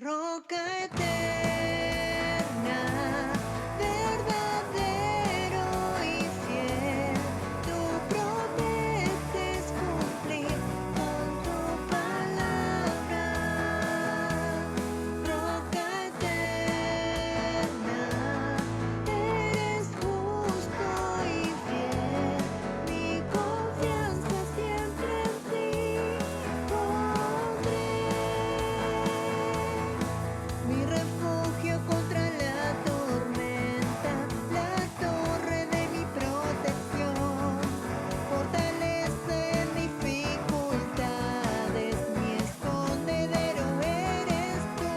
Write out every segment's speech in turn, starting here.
Roca eterna, verdadero y fiel, tú prometes cumplir con tu palabra. Roca eterna, eres justo y fiel, mi confianza siempre en ti pondré. Mi refugio contra la tormenta, la torre de mi protección, fortaleza en dificultades, mi escondedero eres tú,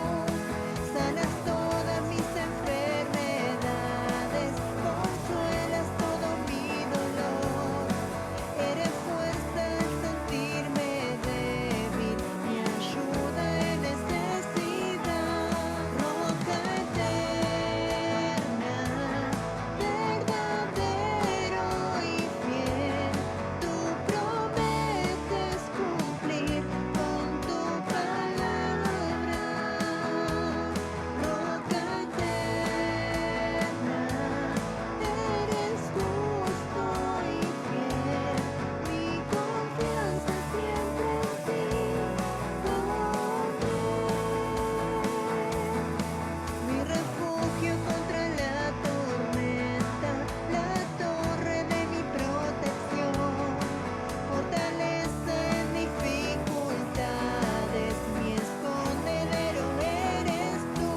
sanas todas mis enfermedades, consuelas todo mi dolor, eres fuerza al sentirme débil, mi ayuda en necesidad. Roca eterna, verdadero y fiel, tú prometes cumplir con tu palabra. Roca eterna, eres justo y fiel, mi confianza siempre en ti pondré. Mi refugio contra la tormenta, la torre de mi protección, fortaleza en dificultades, mi escondedero eres tú,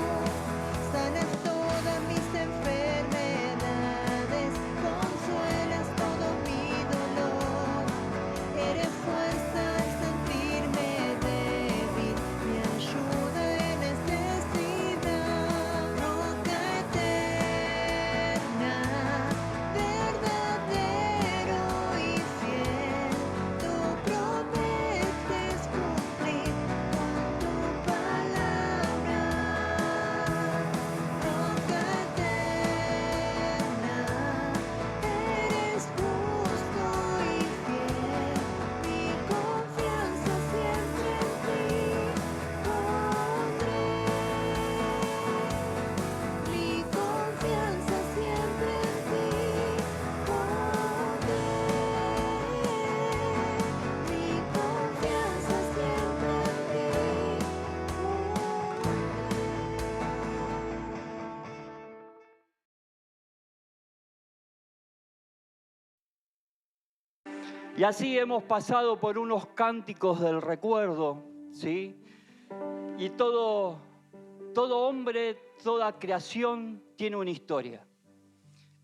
sanas todas mis enfermedades, consuelas todo mi dolor, eres fuerza al sentirme débil, mi ayuda en necesidad. Roca eterna, verdadero y fiel, tú prometes cumplir con tu palabra. Roca eterna, eres justo y fiel, mi confianza siempre en ti pondré. Mi confianza siempre en ti pondré. Mi confianza siempre en ti Y así hemos pasado por unos cánticos del recuerdo, ¿sí? Y todo hombre, toda creación tiene una historia.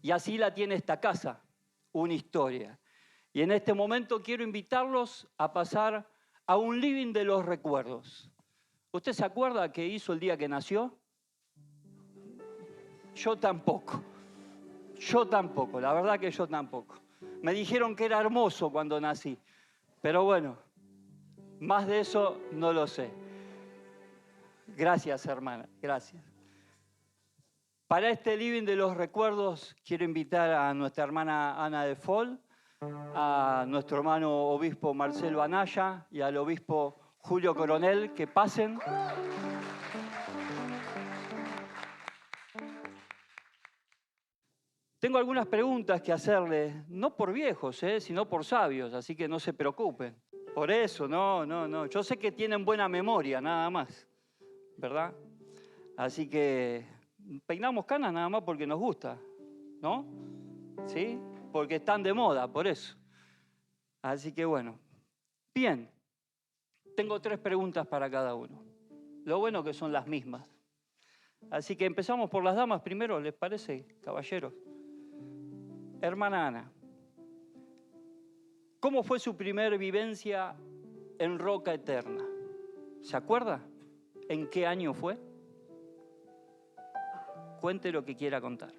Y así la tiene esta casa, una historia. Y en este momento quiero invitarlos a pasar a un living de los recuerdos. ¿Usted se acuerda qué hizo el día que nació? Yo tampoco. Yo tampoco, la verdad que yo tampoco. Me dijeron que era hermoso cuando nací, pero bueno, más de eso no lo sé. Gracias, hermana, gracias. Para este living de los recuerdos quiero invitar a nuestra hermana Ana de Fol, a nuestro hermano obispo Marcelo Anaya y al obispo Julio Coronel que pasen. Tengo algunas preguntas que hacerles, no por viejos, sino por sabios, así que no se preocupen. Por eso, no. Yo sé que tienen buena memoria, nada más, ¿verdad? Así que peinamos canas nada más porque nos gusta, ¿no? ¿Sí? Porque están de moda, por eso. Así que bueno. Bien, tengo 3 preguntas para cada uno. Lo bueno que son las mismas. Así que empezamos por las damas primero, ¿les parece, caballeros? Hermana Ana, ¿cómo fue su primer vivencia en Roca Eterna? ¿Se acuerda? ¿En qué año fue? Cuente lo que quiera contar.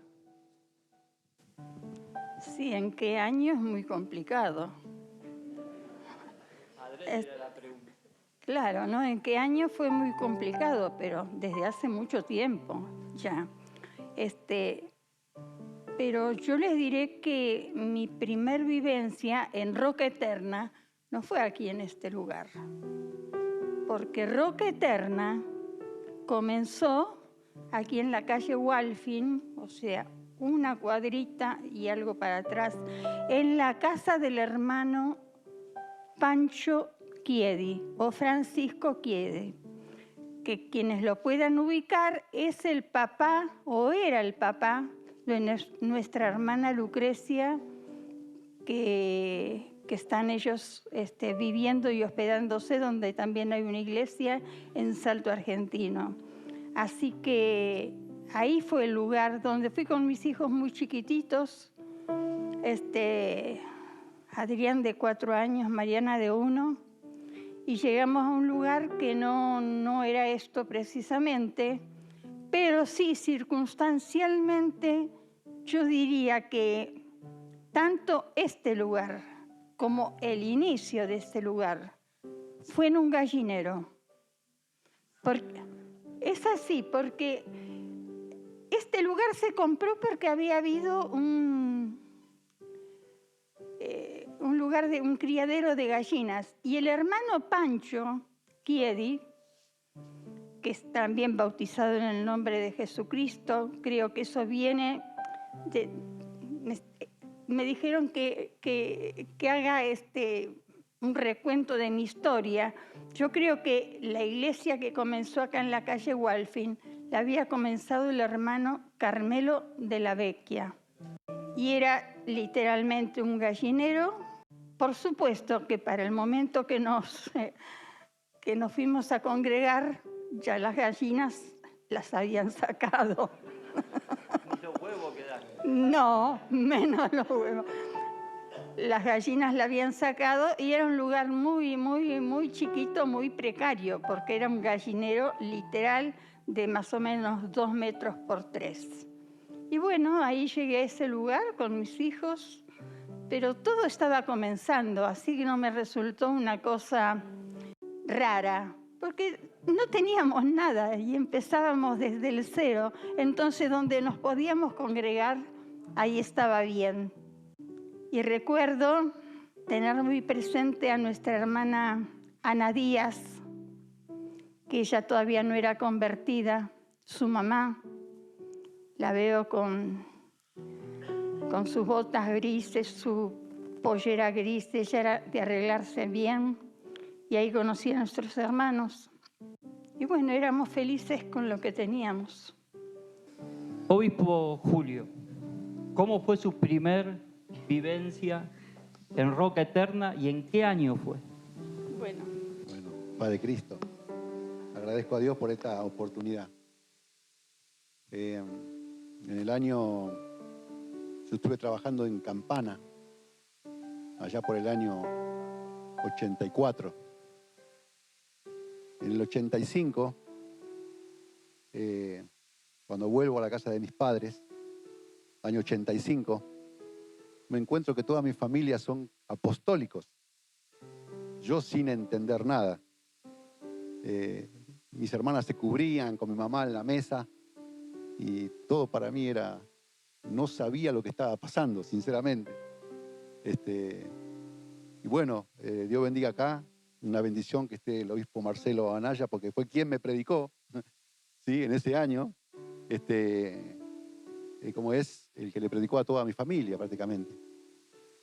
Sí, ¿en qué año? Es muy complicado. Era la pregunta. Claro, ¿no? ¿En qué año? Fue muy complicado, pero desde hace mucho tiempo ya. Pero yo les diré que mi primer vivencia en Roca Eterna no fue aquí en este lugar. Porque Roca Eterna comenzó aquí en la calle Walfin, o sea, una cuadrita y algo para atrás, en la casa del hermano Pancho Chiedi o Francisco Chiedi, que quienes lo puedan ubicar es el papá o era el papá de nuestra hermana Lucrecia, que están ellos viviendo y hospedándose, donde también hay una iglesia en Salto Argentino. Así que ahí fue el lugar donde fui con mis hijos muy chiquititos, Adrián de 4 años, Mariana de 1, y llegamos a un lugar que no era esto precisamente, pero sí circunstancialmente yo diría que tanto este lugar como el inicio de este lugar fue en un gallinero. Es así, porque este lugar se compró porque había habido un lugar de un criadero de gallinas, y el hermano Pancho Chiedi, que es también bautizado en el nombre de Jesucristo, creo que eso viene de... Me dijeron que haga un recuento de mi historia. Yo creo que la iglesia que comenzó acá en la calle Walfin la había comenzado el hermano Carmelo de la Vecchia. Y era literalmente un gallinero. Por supuesto que para el momento que nos fuimos a congregar, ya las gallinas las habían sacado. Ni los huevos quedaron. No, menos los huevos. Las gallinas la habían sacado y era un lugar muy, muy, muy chiquito, muy precario, porque era un gallinero literal de más o menos 2 metros por 3. Y bueno, ahí llegué a ese lugar con mis hijos, pero todo estaba comenzando, así que no me resultó una cosa rara, porque no teníamos nada y empezábamos desde el cero. Entonces, donde nos podíamos congregar, ahí estaba bien. Y recuerdo tener muy presente a nuestra hermana Ana Díaz, que ella todavía no era convertida, su mamá. La veo con sus botas grises, su pollera gris, ella era de arreglarse bien, y ahí conocí a nuestros hermanos. Y bueno, éramos felices con lo que teníamos. Obispo Julio, ¿cómo fue su primer vivencia en Roca Eterna y en qué año fue? Bueno, Padre Cristo, agradezco a Dios por esta oportunidad. En el año, yo estuve trabajando en Campana, allá por el año 84. En el 85, cuando vuelvo a la casa de mis padres, año 85, me encuentro que toda mi familia son apostólicos. Yo sin entender nada. Mis hermanas se cubrían con mi mamá en la mesa y todo para mí era, no sabía lo que estaba pasando, sinceramente. Y bueno, Dios bendiga acá, una bendición que esté el obispo Marcelo Anaya, porque fue quien me predicó, ¿sí? En ese año, como es el que le predicó a toda mi familia prácticamente.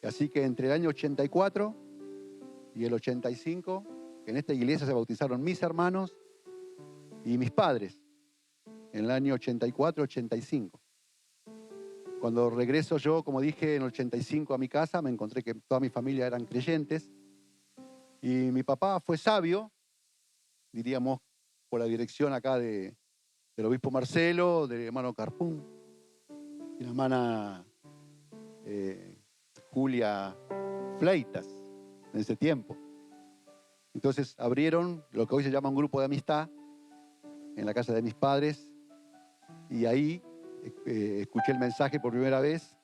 Así que entre el año 84 y el 85, en esta iglesia se bautizaron mis hermanos y mis padres, en el año 84-85. Cuando regreso yo, como dije, en el 85 a mi casa, me encontré que toda mi familia eran creyentes. Y mi papá fue sabio, diríamos, por la dirección acá del obispo Marcelo, del hermano Carpún, y la hermana Julia Fleitas, en ese tiempo. Entonces abrieron lo que hoy se llama un grupo de amistad en la casa de mis padres, y ahí escuché el mensaje por primera vez,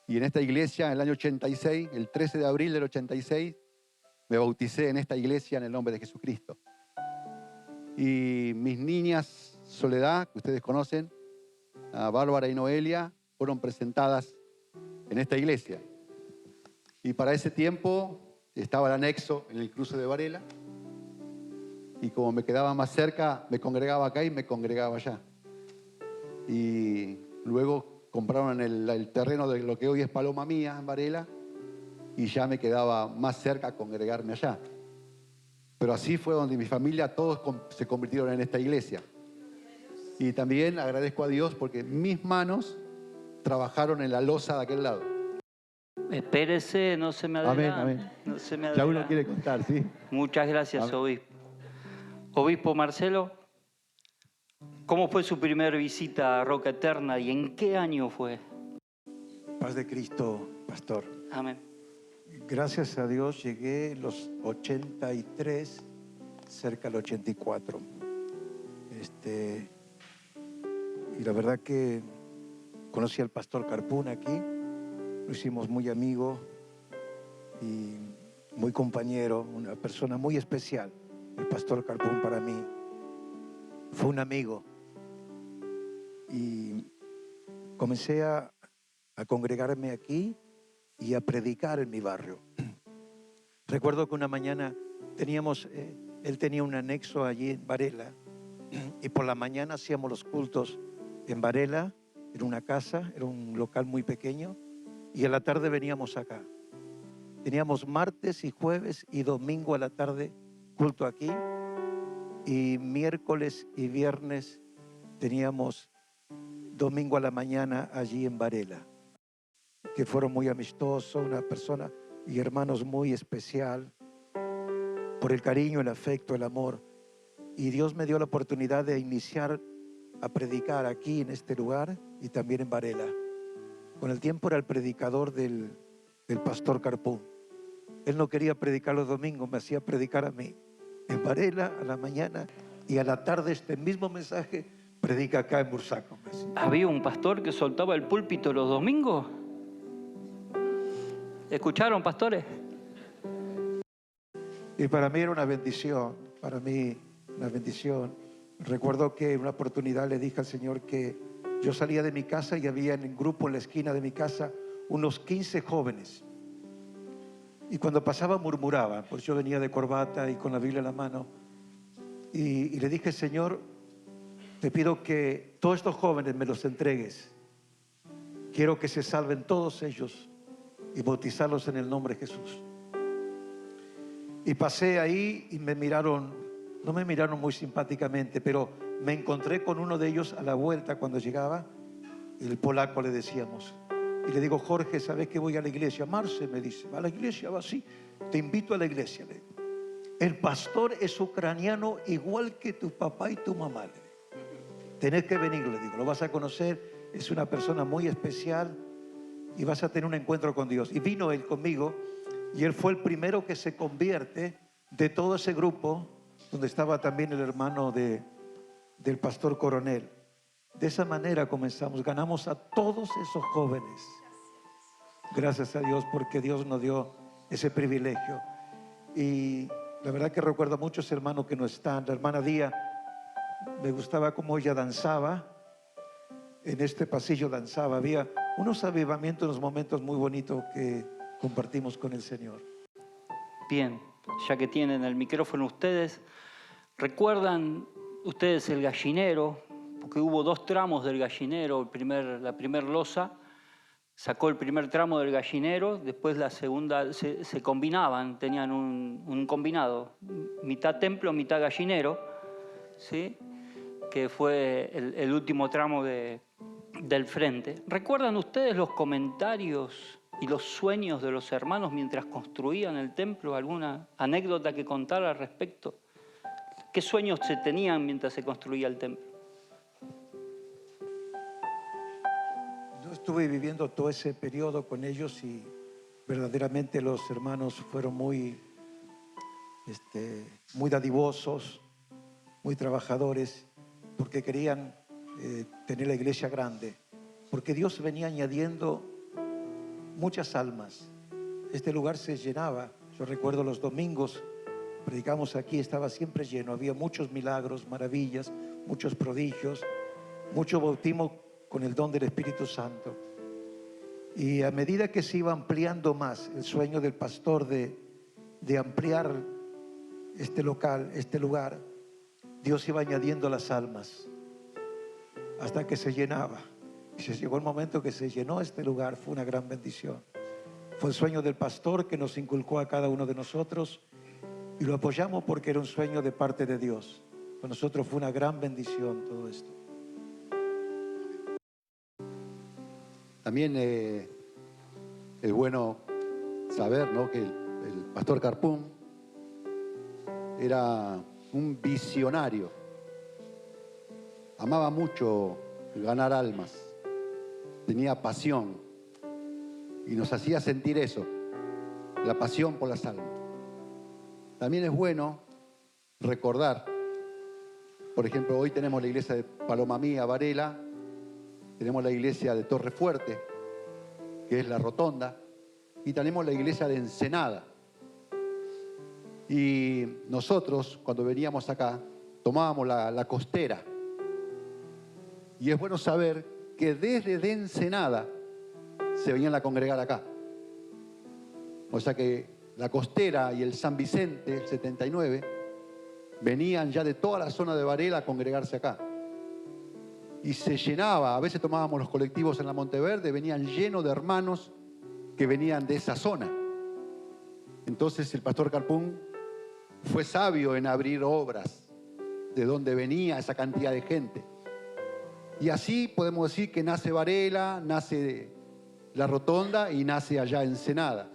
y en esta iglesia, en el año 86, el 13 de abril del 86, me bauticé en esta iglesia en el nombre de Jesucristo. Y mis niñas Soledad, que ustedes conocen, a Bárbara y Noelia, fueron presentadas en esta iglesia. Y para ese tiempo estaba el anexo en el cruce de Varela. y como me quedaba más cerca, me congregaba acá y me congregaba allá. Y luego compraron el terreno de lo que hoy es Paloma Mía, en Varela, y ya me quedaba más cerca a congregarme allá. Pero así fue donde mi familia, todos se convirtieron en esta iglesia. Y también agradezco a Dios porque mis manos trabajaron en la loza de aquel lado. Espérese, no se me adelante. Amén. No se me Ya adelante. uno quiere contar, ¿sí? Muchas gracias, Amén. obispo. Obispo Marcelo, ¿cómo fue su primera visita a Roca Eterna y en qué año fue? Paz de Cristo, pastor. Amén. Gracias a Dios llegué en los 83, cerca del 84. Y la verdad que conocí al pastor Carpún aquí, lo hicimos muy amigo y muy compañero, una persona muy especial. El pastor Carpún para mí fue un amigo. Y comencé a congregarme aquí y a predicar en mi barrio. Recuerdo que una mañana él tenía un anexo allí en Varela y por la mañana hacíamos los cultos en Varela, en una casa, era un local muy pequeño, y a la tarde veníamos acá. Teníamos martes y jueves y domingo a la tarde culto aquí, y miércoles y viernes teníamos domingo a la mañana allí en Varela, que fueron muy amistosos, una persona y hermanos muy especial, por el cariño, el afecto, el amor. Y Dios me dio la oportunidad de iniciar a predicar aquí en este lugar y también en Varela. Con el tiempo era el predicador del pastor Carpún. Él no quería predicar los domingos, me hacía predicar a mí. En Varela, a la mañana, y a la tarde este mismo mensaje predica acá en Bursaco. ¿Había un pastor que soltaba el púlpito los domingos? ¿Escucharon, pastores? Y para mí era una bendición, para mí una bendición. Recuerdo que en una oportunidad le dije al Señor que yo salía de mi casa y había en el grupo en la esquina de mi casa unos 15 jóvenes. Y cuando pasaba murmuraban, pues yo venía de corbata y con la Biblia en la mano. Y le dije, Señor, te pido que todos estos jóvenes me los entregues. Quiero que se salven todos ellos y bautizarlos en el nombre de Jesús. Y pasé ahí y me miraron, no me miraron muy simpáticamente, pero me encontré con uno de ellos a la vuelta cuando llegaba, el polaco le decíamos. Y le digo, Jorge, ¿sabes que voy a la iglesia? Marce, me dice, ¿va a la iglesia? Va, sí, te invito a la iglesia. Le digo, el pastor es ucraniano igual que tu papá y tu mamá. Le digo, tenés que venir, le digo, lo vas a conocer, es una persona muy especial y vas a tener un encuentro con Dios. Y vino él conmigo y él fue el primero que se convierte de todo ese grupo, donde estaba también el hermano del pastor Coronel. De esa manera comenzamos, ganamos a todos esos jóvenes. Gracias a Dios, porque Dios nos dio ese privilegio. Y la verdad que recuerdo a muchos hermanos que no están. La hermana Día, me gustaba cómo ella danzaba. En este pasillo danzaba. Había unos avivamientos, unos momentos muy bonitos que compartimos con el Señor. Bien, ya que tienen el micrófono ustedes, ¿recuerdan ustedes el gallinero? Porque hubo dos tramos del gallinero, la primera loza sacó el primer tramo del gallinero, después la segunda se combinaban, tenían un combinado, mitad templo, mitad gallinero, ¿sí? Que fue el último tramo del frente. ¿Recuerdan ustedes los comentarios y los sueños de los hermanos mientras construían el templo? ¿Alguna anécdota que contar al respecto? ¿Qué sueños se tenían mientras se construía el templo? Yo estuve viviendo todo ese periodo con ellos y verdaderamente los hermanos fueron muy dadivosos, muy trabajadores, porque querían tener la iglesia grande, porque Dios venía añadiendo muchas almas. Este lugar se llenaba. Yo recuerdo los domingos, predicamos aquí, estaba siempre lleno, había muchos milagros, maravillas, muchos prodigios, mucho bautismo con el don del Espíritu Santo. Y a medida que se iba ampliando más el sueño del pastor de ampliar este local, este lugar, Dios iba añadiendo las almas hasta que se llenaba. Y se llegó el momento que se llenó este lugar. Fue una gran bendición. Fue el sueño del pastor que nos inculcó a cada uno de nosotros y lo apoyamos porque era un sueño de parte de Dios. Para nosotros fue una gran bendición todo esto. También es bueno saber, ¿no?, que el pastor Carpún era un visionario. Amaba mucho ganar almas. Tenía pasión. Y nos hacía sentir eso, la pasión por las almas. También es bueno recordar, por ejemplo, hoy tenemos la iglesia de Paloma Mía, Varela, tenemos la iglesia de Torre Fuerte, que es la Rotonda, y tenemos la iglesia de Ensenada. Y nosotros, cuando veníamos acá, tomábamos la costera. Y es bueno saber que desde de Ensenada se venían a congregar acá. O sea que la costera y el San Vicente, el 79, venían ya de toda la zona de Varela a congregarse acá. Y se llenaba, a veces tomábamos los colectivos en la Monteverde, venían llenos de hermanos que venían de esa zona. Entonces el pastor Carpún fue sabio en abrir obras de donde venía esa cantidad de gente. Y así podemos decir que nace Varela, nace la Rotonda y nace allá Ensenada,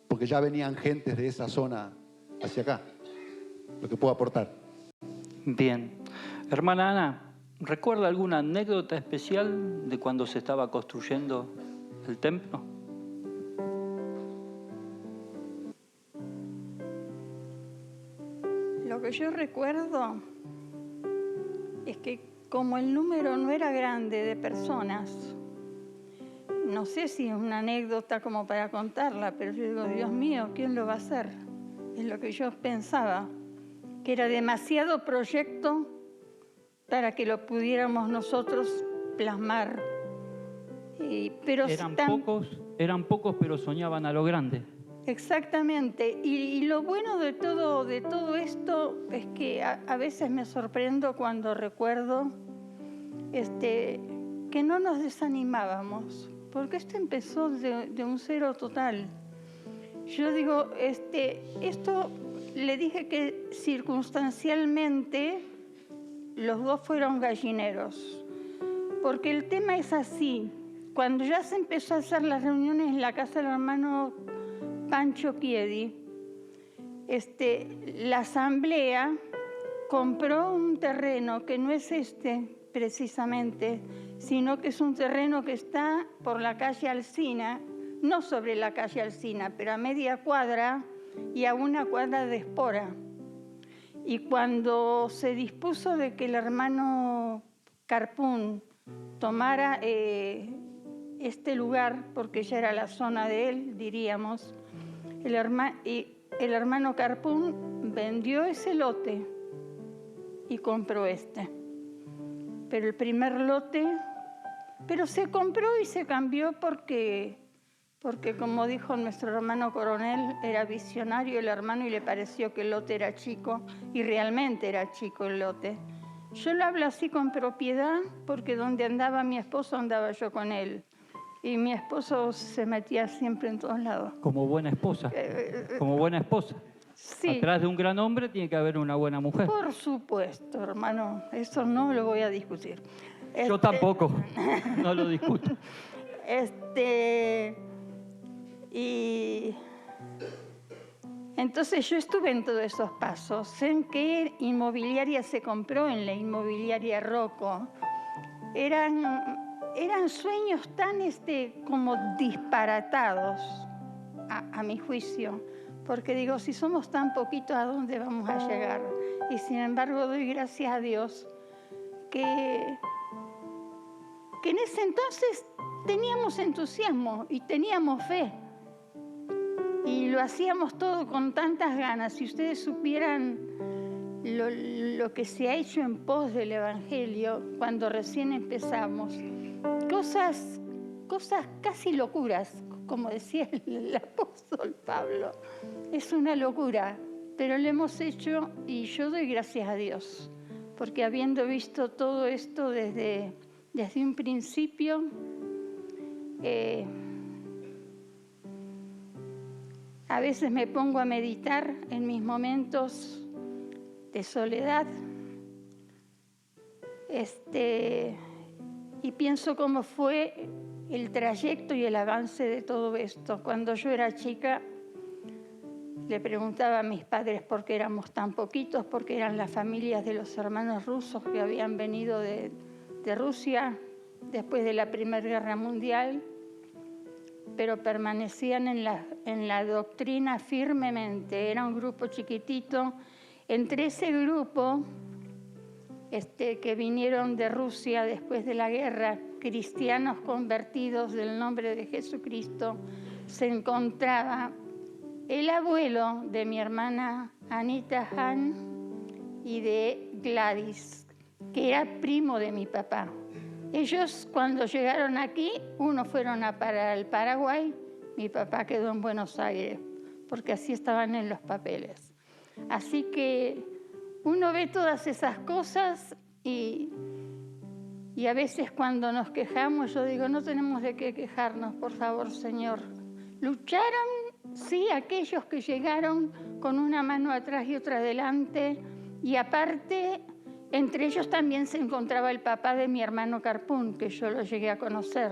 porque ya venían gentes de esa zona hacia acá, lo que puedo aportar. Bien. Hermana Ana, ¿recuerda alguna anécdota especial de cuando se estaba construyendo el templo? Lo que yo recuerdo es que como el número no era grande de personas, no sé si es una anécdota como para contarla, pero yo digo, Dios mío, ¿quién lo va a hacer? Es lo que yo pensaba, que era demasiado proyecto para que lo pudiéramos nosotros plasmar. Pero Eran pocos, pero soñaban a lo grande. Exactamente. Y lo bueno de todo esto es que a veces me sorprendo cuando recuerdo que no nos desanimábamos, porque esto empezó de un cero total. Yo digo, esto le dije que circunstancialmente los dos fueron gallineros, porque el tema es así. Cuando ya se empezó a hacer las reuniones en la casa del hermano Pancho Chiedi, la asamblea compró un terreno que no es precisamente, sino que es un terreno que está por la calle Alsina, no sobre la calle Alsina, pero a media cuadra y a una cuadra de Espora. Y cuando se dispuso de que el hermano Carpún tomara este lugar, porque ya era la zona de él, diríamos, el hermano Carpún vendió ese lote y compró Pero el primer lote, pero se compró y se cambió porque como dijo nuestro hermano coronel, era visionario el hermano y le pareció que el lote era chico, y realmente era chico el lote. Yo lo hablo así con propiedad porque donde andaba mi esposo andaba yo con él. Y mi esposo se metía siempre en todos lados. Como buena esposa. Como buena esposa. Sí. Atrás de un gran hombre tiene que haber una buena mujer. Por supuesto, hermano. Eso no lo voy a discutir. Yo tampoco. No lo discuto. Y entonces yo estuve en todos esos pasos. Sé en qué inmobiliaria se compró, en la inmobiliaria Rocco. Eran sueños tan como disparatados a mi juicio, porque digo, si somos tan poquitos, ¿a dónde vamos a llegar? Y sin embargo doy gracias a Dios que en ese entonces teníamos entusiasmo y teníamos fe y lo hacíamos todo con tantas ganas. Si ustedes supieran lo que se ha hecho en pos del Evangelio cuando recién empezamos, cosas casi locuras, como decía el apóstol Pablo. Es una locura, pero lo hemos hecho y yo doy gracias a Dios, porque habiendo visto todo esto desde un principio, a veces me pongo a meditar en mis momentos de soledad, y pienso cómo fue el trayecto y el avance de todo esto. Cuando yo era chica, le preguntaba a mis padres por qué éramos tan poquitos, porque eran las familias de los hermanos rusos que habían venido de Rusia después de la Primera Guerra Mundial, pero permanecían en la doctrina firmemente. Era un grupo chiquitito. Entre ese grupo que vinieron de Rusia después de la guerra, cristianos convertidos del nombre de Jesucristo, se encontraba el abuelo de mi hermana Anita Han y de Gladys, que era primo de mi papá. Ellos, cuando llegaron aquí, unos fueron a parar al Paraguay, mi papá quedó en Buenos Aires, porque así estaban en los papeles. Así que uno ve todas esas cosas y a veces cuando nos quejamos, yo digo, no tenemos de qué quejarnos, por favor, Señor. Lucharon, sí, aquellos que llegaron con una mano atrás y otra adelante, y aparte, entre ellos también se encontraba el papá de mi hermano Carpún, que yo lo llegué a conocer.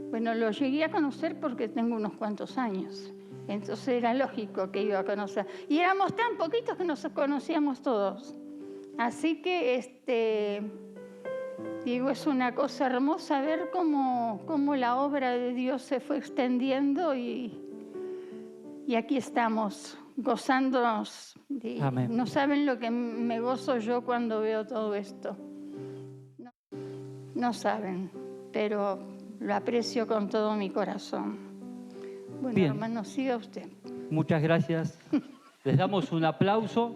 Bueno, lo llegué a conocer porque tengo unos cuantos años, entonces era lógico que iba a conocer. Y éramos tan poquitos que nos conocíamos todos. Así que, digo, es una cosa hermosa ver cómo la obra de Dios se fue extendiendo y aquí estamos, gozándonos. Amén. No saben lo que me gozo yo cuando veo todo esto. No saben, pero lo aprecio con todo mi corazón. Bueno, Bien. hermano, siga usted. Muchas gracias. Les damos un aplauso.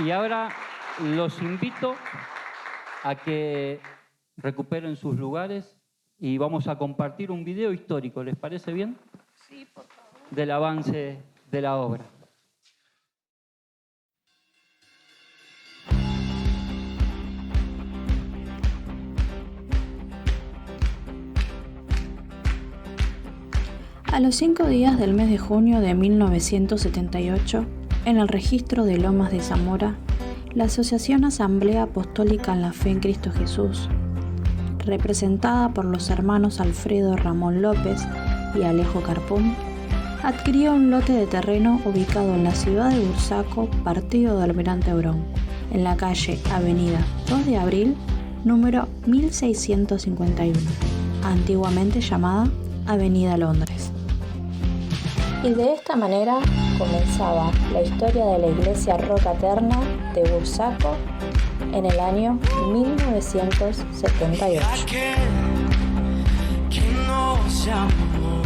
Y ahora los invito a que recuperen sus lugares y vamos a compartir un video histórico. ¿Les parece bien? Sí, por favor. Del avance de la obra. A los 5 días del mes de junio de 1978, en el registro de Lomas de Zamora, la Asociación Asamblea Apostólica en la Fe en Cristo Jesús, representada por los hermanos Alfredo Ramón López y Alejo Carpún, adquirió un lote de terreno ubicado en la ciudad de Bursaco, partido de Almirante Brown, en la calle Avenida 2 de Abril, número 1651, antiguamente llamada Avenida Londres. Y de esta manera comenzaba la historia de la Iglesia Roca Eterna de Bursaco en el año 1978. Aquel que nos llamó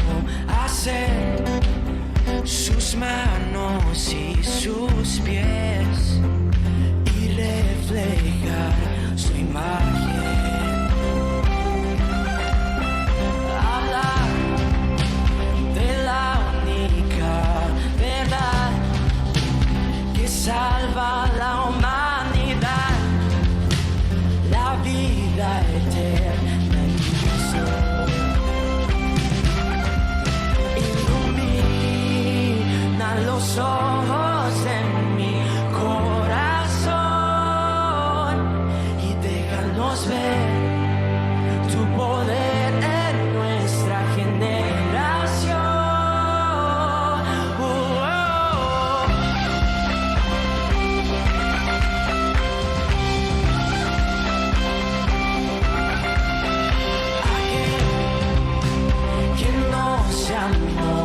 a ser sus manos y sus pies y reflejar su imagen. Hablar de la única verdad que salva a la humanidad, la vida eterna en Cristo. Ilumina los ojos de mi corazón y déjanos ver tu poder en nuestra generación. Que nos llamó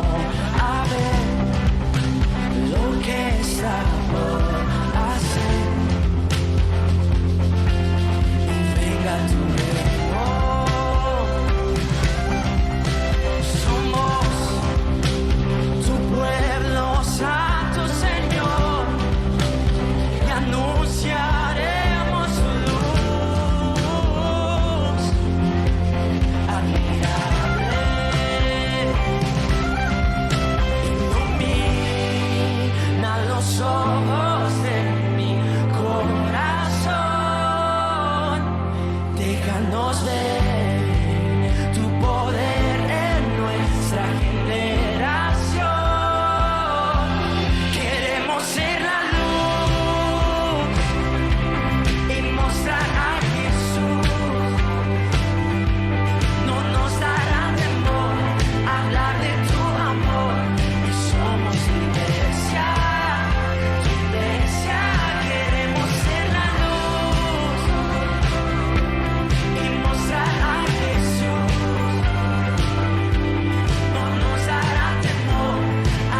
a ver lo que está por hacer. Venga tu los ojos de mi corazón. Déjanos ver tu poder en nuestra generación. Queremos ser la luz y mostrar a Jesús. No nos dará temor hablar de tu amor. Y somos tu iglesia, tu iglesia. Queremos ser la luz y mostrar a Jesús. No nos dará temor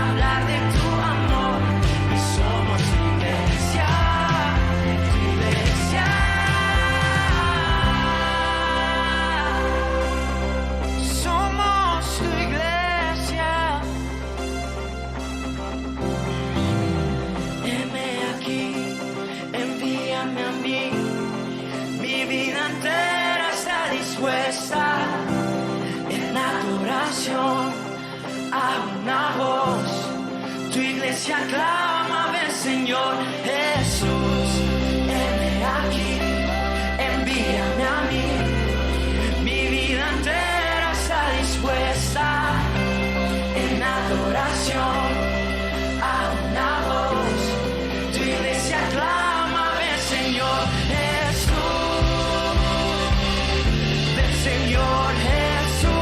hablar de tu amor. Y somos tu iglesia, tu iglesia. Somos tu iglesia. Heme aquí, envíame a mí. Mi vida entera está dispuesta en adoración a una voz. Tu iglesia clama, ven Señor Jesús. Heme aquí, envíame a mí. Mi vida entera está dispuesta en adoración a una voz. Tu iglesia clama, ven Señor Jesús. Ven Señor Jesús.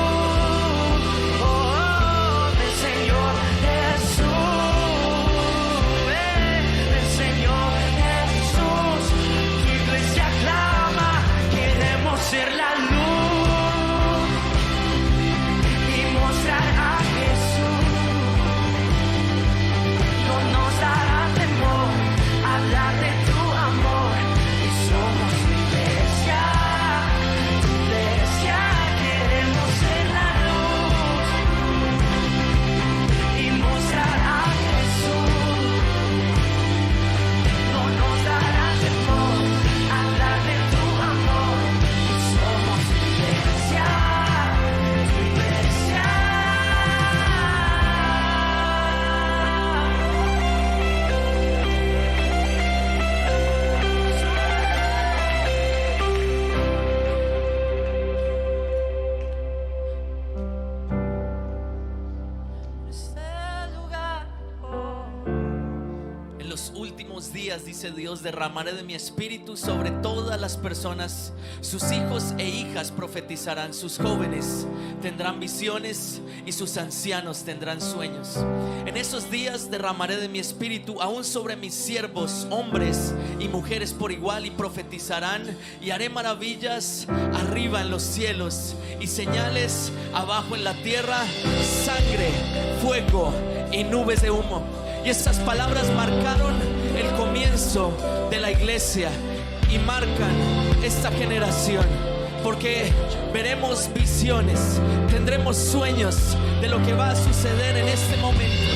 Oh, ven Señor Jesús. Ven Señor Jesús. Tu iglesia clama, queremos ser la luz y mostrar a Jesús. No nos dará temor hablar de tu amor. Y somos tu iglesia, tu iglesia. Queremos ser la luz y mostrar a Jesús. No nos dará temor hablar de tu amor. Y somos tu iglesia, tu iglesia. En los últimos días, dice Dios, derramaré de mi espíritu sobre todas las personas. Sus hijos e hijas profetizarán, sus jóvenes tendrán visiones y sus ancianos tendrán sueños. En esos días derramaré de mi espíritu aún sobre mis siervos, hombres y mujeres por igual, y profetizarán, y haré maravillas arriba en los cielos y señales abajo en la tierra, sangre, fuego y nubes de humo. Y estas palabras marcaron el comienzo de la iglesia y marcan esta generación, porque veremos visiones, tendremos sueños de lo que va a suceder en este momento.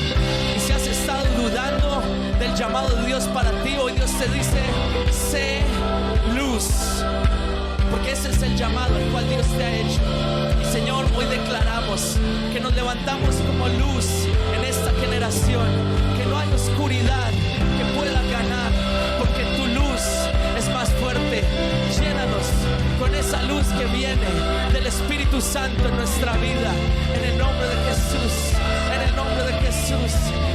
Y si has estado dudando del llamado de Dios para ti, hoy Dios te dice: sé luz, porque ese es el llamado al cual Dios te ha hecho. Y Señor, hoy declaramos que nos levantamos como luz en esta generación, que no hay oscuridad que pueda ganar, porque tu luz es más fuerte. Llénanos con esa luz que viene del Espíritu Santo en nuestra vida, en el nombre de Jesús. En el nombre de Jesús,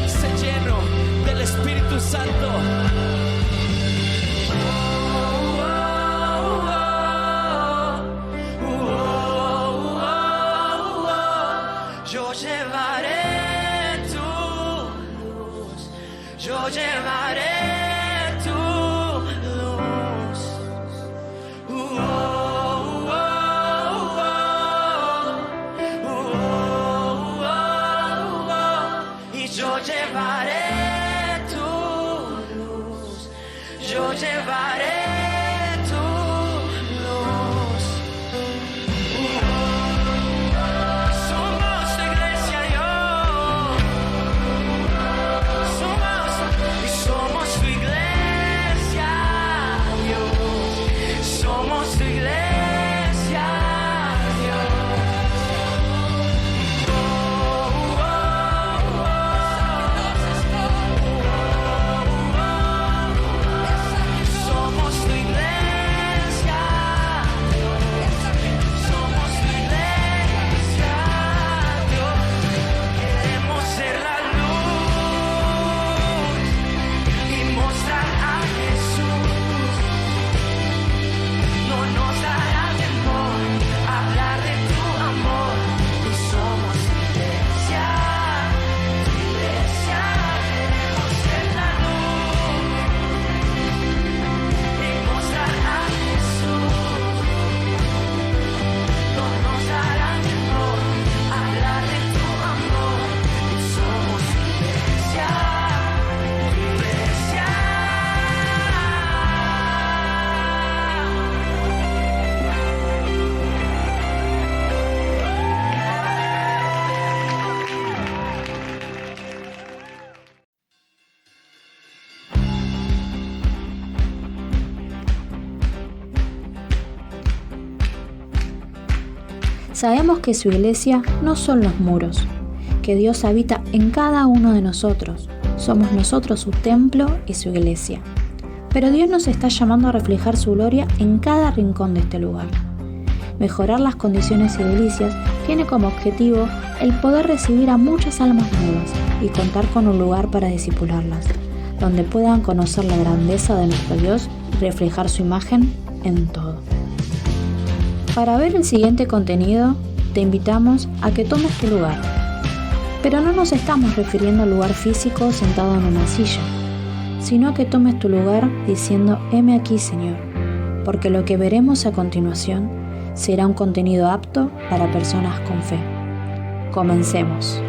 sé lleno del Espíritu Santo. Yo llevaré tu luz, yo llevaré tu luz. Y yo llevaré tu luz, yo llevaré tu luz. Somos tu iglesia, somos tu iglesia, Dios. Somos tu iglesia, Dios. Sabemos que su iglesia no son los muros, que Dios habita en cada uno de nosotros. Somos nosotros su templo y su iglesia. Pero Dios nos está llamando a reflejar su gloria en cada rincón de este lugar. Mejorar las condiciones edilicias tiene como objetivo el poder recibir a muchas almas nuevas y contar con un lugar para discipularlas, donde puedan conocer la grandeza de nuestro Dios y reflejar su imagen en todo. Para ver el siguiente contenido, te invitamos a que tomes tu lugar. Pero no nos estamos refiriendo al lugar físico sentado en una silla, sino a que tomes tu lugar diciendo: heme aquí, Señor, porque lo que veremos a continuación será un contenido apto para personas con fe. Comencemos.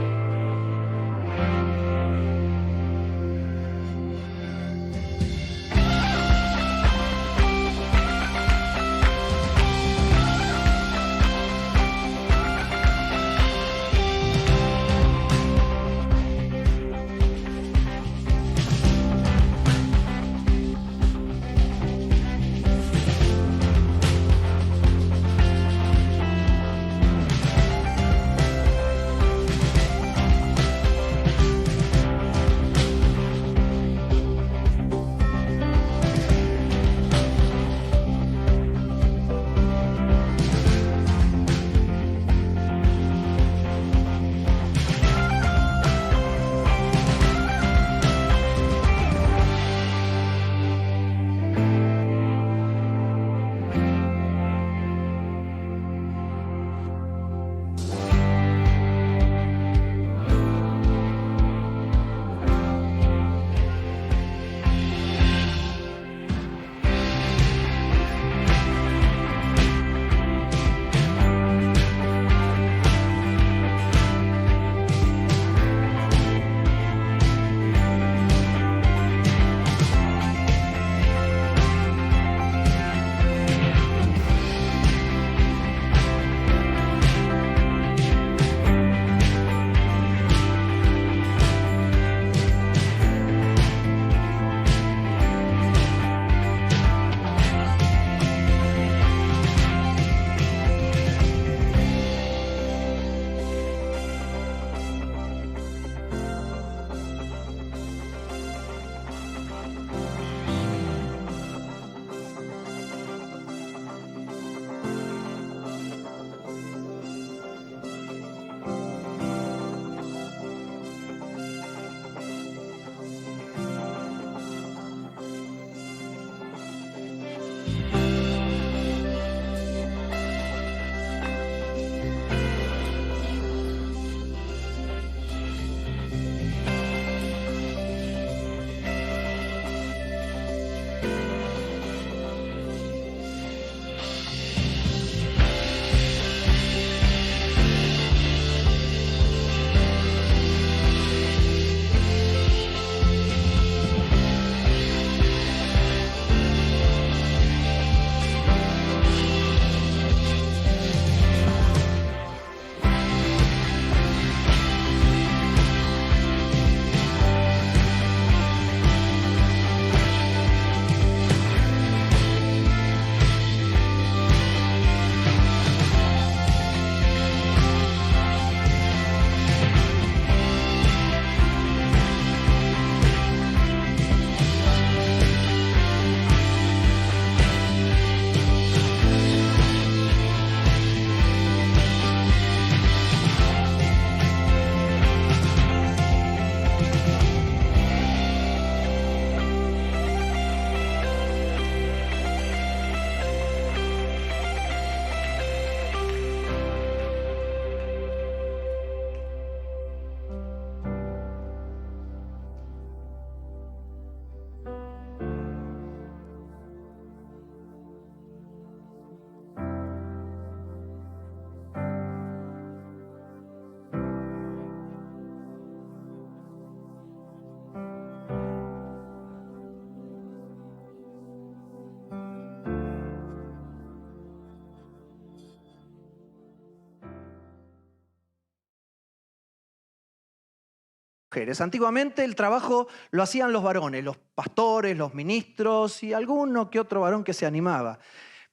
mujeres. Antiguamente el trabajo lo hacían los varones, los pastores, los ministros y alguno que otro varón que se animaba.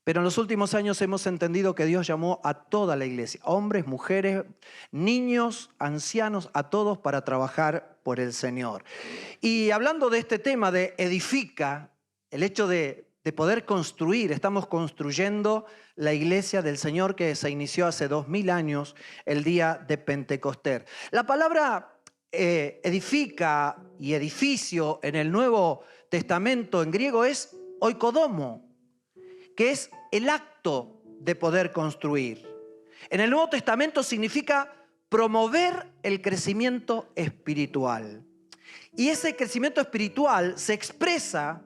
Pero en los últimos años hemos entendido que Dios llamó a toda la iglesia, hombres, mujeres, niños, ancianos, a todos para trabajar por el Señor. Y hablando de este tema de edifica, el hecho de poder construir, estamos construyendo la iglesia del Señor que se inició hace 2000 años, el día de Pentecostés. La palabra edifica y edificio en el Nuevo Testamento en griego es oikodomo, que es el acto de poder construir. En el Nuevo Testamento significa promover el crecimiento espiritual. Y ese crecimiento espiritual se expresa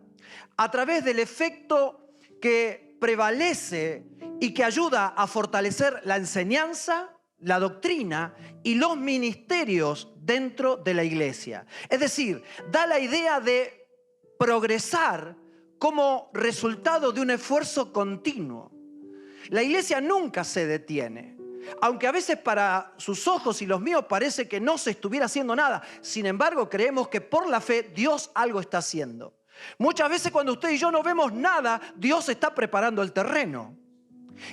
a través del efecto que prevalece y que ayuda a fortalecer la enseñanza, la doctrina y los ministerios dentro de la iglesia. Es decir, da la idea de progresar como resultado de un esfuerzo continuo. La iglesia nunca se detiene, aunque a veces para sus ojos y los míos parece que no se estuviera haciendo nada. Sin embargo, creemos que por la fe Dios algo está haciendo. Muchas veces cuando usted y yo no vemos nada, Dios está preparando el terreno.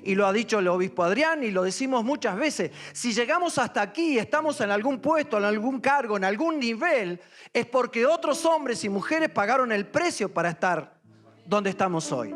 Y lo ha dicho el obispo Adrián y lo decimos muchas veces. Si llegamos hasta aquí, estamos en algún puesto, en algún cargo, en algún nivel, es porque otros hombres y mujeres pagaron el precio para estar donde estamos hoy.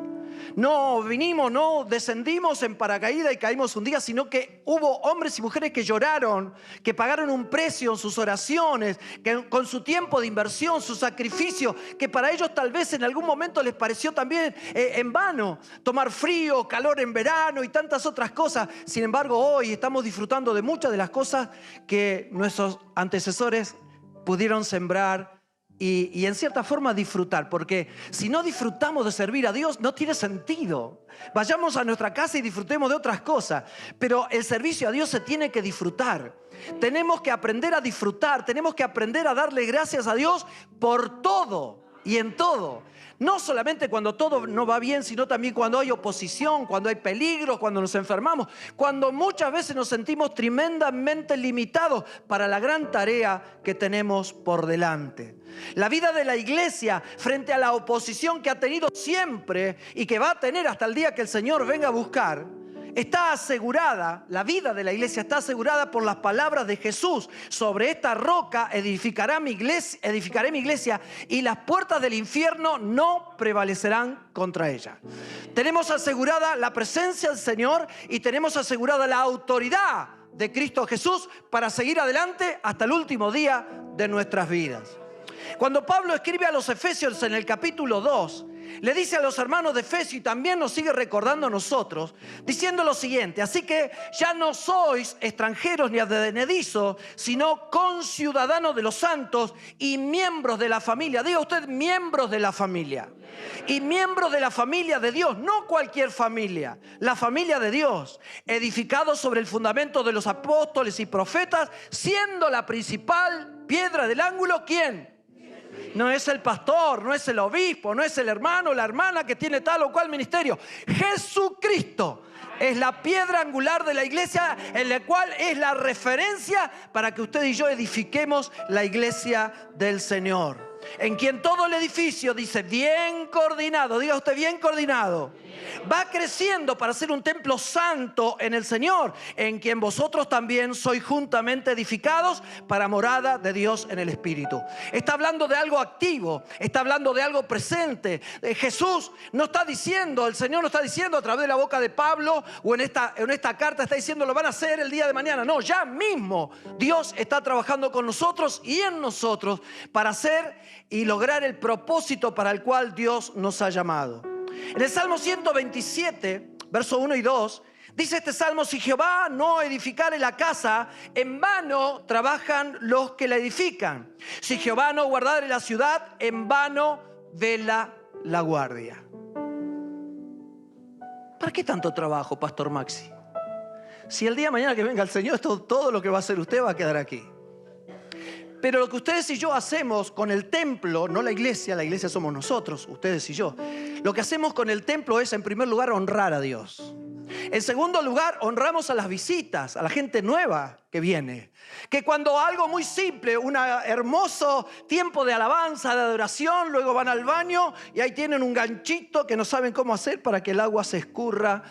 No vinimos, no descendimos en paracaídas y caímos un día, sino que hubo hombres y mujeres que lloraron, que pagaron un precio en sus oraciones, que con su tiempo de inversión, su sacrificio, que para ellos tal vez en algún momento les pareció también en vano, tomar frío, calor en verano y tantas otras cosas. Sin embargo, hoy estamos disfrutando de muchas de las cosas que nuestros antecesores pudieron sembrar y en cierta forma disfrutar, porque si no disfrutamos de servir a Dios no tiene sentido. Vayamos a nuestra casa y disfrutemos de otras cosas, pero el servicio a Dios se tiene que disfrutar. Tenemos que aprender a disfrutar, tenemos que aprender a darle gracias a Dios por todo y en todo. No solamente cuando todo no va bien, sino también cuando hay oposición, cuando hay peligro, cuando nos enfermamos, cuando muchas veces nos sentimos tremendamente limitados para la gran tarea que tenemos por delante. La vida de la iglesia frente a la oposición que ha tenido siempre y que va a tener hasta el día que el Señor venga a buscar, está asegurada, la vida de la iglesia está asegurada por las palabras de Jesús. Sobre esta roca edificaré mi iglesia y las puertas del infierno no prevalecerán contra ella. Tenemos asegurada la presencia del Señor y tenemos asegurada la autoridad de Cristo Jesús para seguir adelante hasta el último día de nuestras vidas. Cuando Pablo escribe a los Efesios en el capítulo 2, le dice a los hermanos de Efesios y también nos sigue recordando a nosotros, diciendo lo siguiente: así que ya no sois extranjeros ni advenedizos, sino conciudadanos de los santos y miembros de la familia. Diga usted, miembros de la familia. Y miembros de la familia de Dios, no cualquier familia, la familia de Dios, edificados sobre el fundamento de los apóstoles y profetas, siendo la principal piedra del ángulo, ¿quién? No es el pastor, no es el obispo, no es el hermano o la hermana que tiene tal o cual ministerio. Jesucristo es la piedra angular de la iglesia, en la cual es la referencia para que usted y yo edifiquemos la iglesia del Señor. En quien todo el edificio, dice, bien coordinado, diga usted, bien coordinado, va creciendo para ser un templo santo en el Señor, en quien vosotros también sois juntamente edificados para morada de Dios en el Espíritu. Está hablando de algo activo, está hablando de algo presente. Jesús no está diciendo, el Señor no está diciendo a través de la boca de Pablo o en esta carta está diciendo lo van a hacer el día de mañana. No, ya mismo Dios está trabajando con nosotros y en nosotros para hacer y lograr el propósito para el cual Dios nos ha llamado. En el Salmo 127, verso 1 y 2, dice este Salmo: si Jehová no edificare la casa, en vano trabajan los que la edifican. Si Jehová no guardare la ciudad, en vano vela la guardia. ¿Para qué tanto trabajo, Pastor Maxi? Si el día de mañana que venga el Señor, todo lo que va a hacer usted va a quedar aquí. Pero lo que ustedes y yo hacemos con el templo, no la iglesia somos nosotros, ustedes y yo. Lo que hacemos con el templo es, en primer lugar, honrar a Dios. En segundo lugar, honramos a las visitas, a la gente nueva que viene. Que cuando algo muy simple, un hermoso tiempo de alabanza, de adoración, luego van al baño y ahí tienen un ganchito que no saben cómo hacer para que el agua se escurra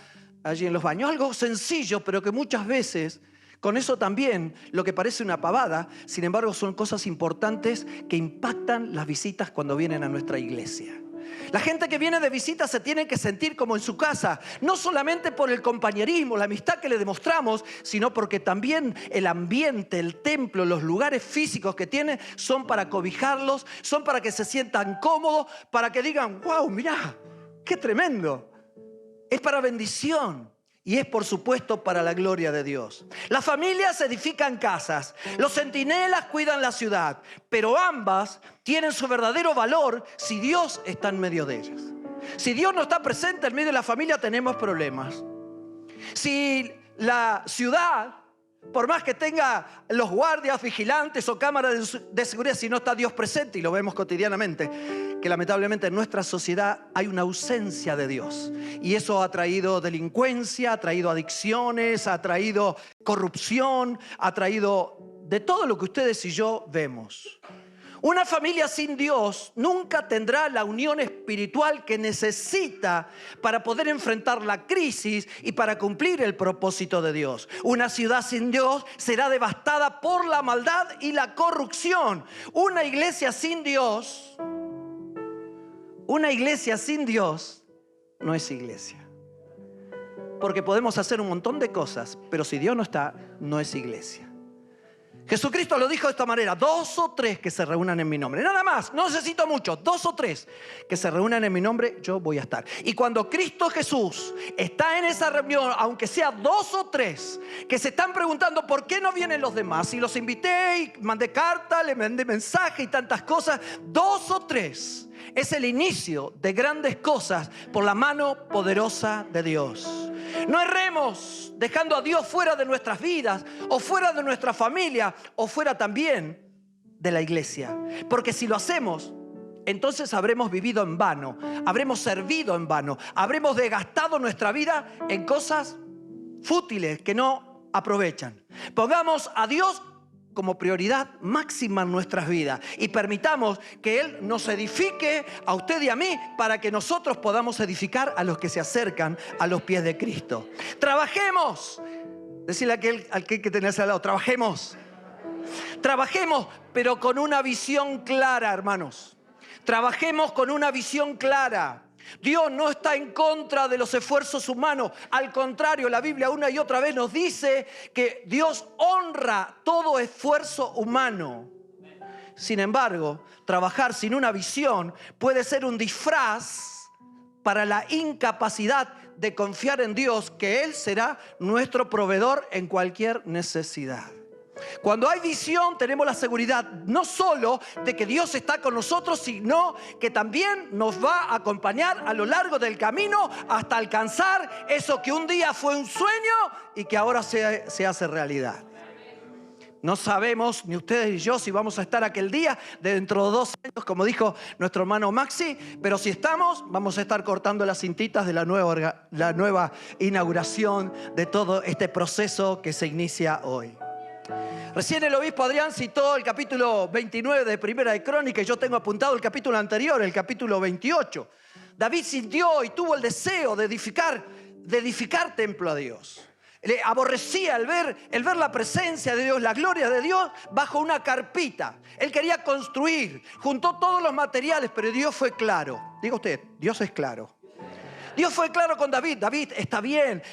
allí en los baños. Algo sencillo, pero que muchas veces, con eso también, lo que parece una pavada, sin embargo son cosas importantes que impactan las visitas cuando vienen a nuestra iglesia. La gente que viene de visita se tiene que sentir como en su casa, no solamente por el compañerismo, la amistad que le demostramos, sino porque también el ambiente, el templo, los lugares físicos que tiene son para cobijarlos, son para que se sientan cómodos, para que digan, wow, mirá, qué tremendo. Es para bendición. Y es, por supuesto, para la gloria de Dios. Las familias edifican casas, los centinelas cuidan la ciudad, pero ambas tienen su verdadero valor si Dios está en medio de ellas. Si Dios no está presente en medio de la familia, tenemos problemas. Si la ciudad, por más que tenga los guardias, vigilantes o cámaras de seguridad, si no está Dios presente, y lo vemos cotidianamente, que lamentablemente en nuestra sociedad hay una ausencia de Dios. Y eso ha traído delincuencia, ha traído adicciones, ha traído corrupción, ha traído de todo lo que ustedes y yo vemos. Una familia sin Dios nunca tendrá la unión espiritual que necesita para poder enfrentar la crisis y para cumplir el propósito de Dios. Una ciudad sin Dios será devastada por la maldad y la corrupción. Una iglesia sin Dios no es iglesia. Porque podemos hacer un montón de cosas, pero si Dios no está, no es iglesia. Jesucristo lo dijo de esta manera: 2 o 3 que se reúnan en mi nombre. Nada más, no necesito mucho. 2 o 3 que se reúnan en mi nombre, yo voy a estar. Y cuando Cristo Jesús está en esa reunión, aunque sea 2 o 3 que se están preguntando por qué no vienen los demás, y los invité y mandé carta, le mandé mensaje y tantas cosas, 2 o 3 es el inicio de grandes cosas por la mano poderosa de Dios. No erremos dejando a Dios fuera de nuestras vidas, o fuera de nuestra familia, o fuera también de la iglesia. Porque si lo hacemos, entonces habremos vivido en vano, habremos servido en vano, habremos desgastado nuestra vida en cosas fútiles que no aprovechan. Pongamos a Dios como prioridad máxima en nuestras vidas y permitamos que Él nos edifique a usted y a mí para que nosotros podamos edificar a los que se acercan a los pies de Cristo. Trabajemos. Decirle al que tenés al lado, trabajemos. Trabajemos, pero con una visión clara, hermanos. Trabajemos con una visión clara. Dios no está en contra de los esfuerzos humanos. Al contrario, la Biblia una y otra vez nos dice que Dios honra todo esfuerzo humano. Sin embargo, trabajar sin una visión puede ser un disfraz para la incapacidad de confiar en Dios, que Él será nuestro proveedor en cualquier necesidad. Cuando hay visión, tenemos la seguridad no solo de que Dios está con nosotros, sino que también nos va a acompañar a lo largo del camino hasta alcanzar eso que un día fue un sueño y que ahora se hace realidad. No sabemos, ni ustedes ni yo, si vamos a estar aquel día dentro de 2 años, como dijo nuestro hermano Maxi, pero si estamos, vamos a estar cortando las cintitas de la nueva inauguración de todo este proceso que se inicia hoy. Recién el obispo Adrián citó el capítulo 29 de Primera de Crónicas, y yo tengo apuntado el capítulo anterior, el capítulo 28. David sintió y tuvo el deseo de edificar templo a Dios. Le aborrecía el ver la presencia de Dios, la gloria de Dios bajo una carpita. Él quería construir, juntó todos los materiales, pero Dios fue claro. Diga usted, Dios es claro. Dios fue claro con David. David, está bien,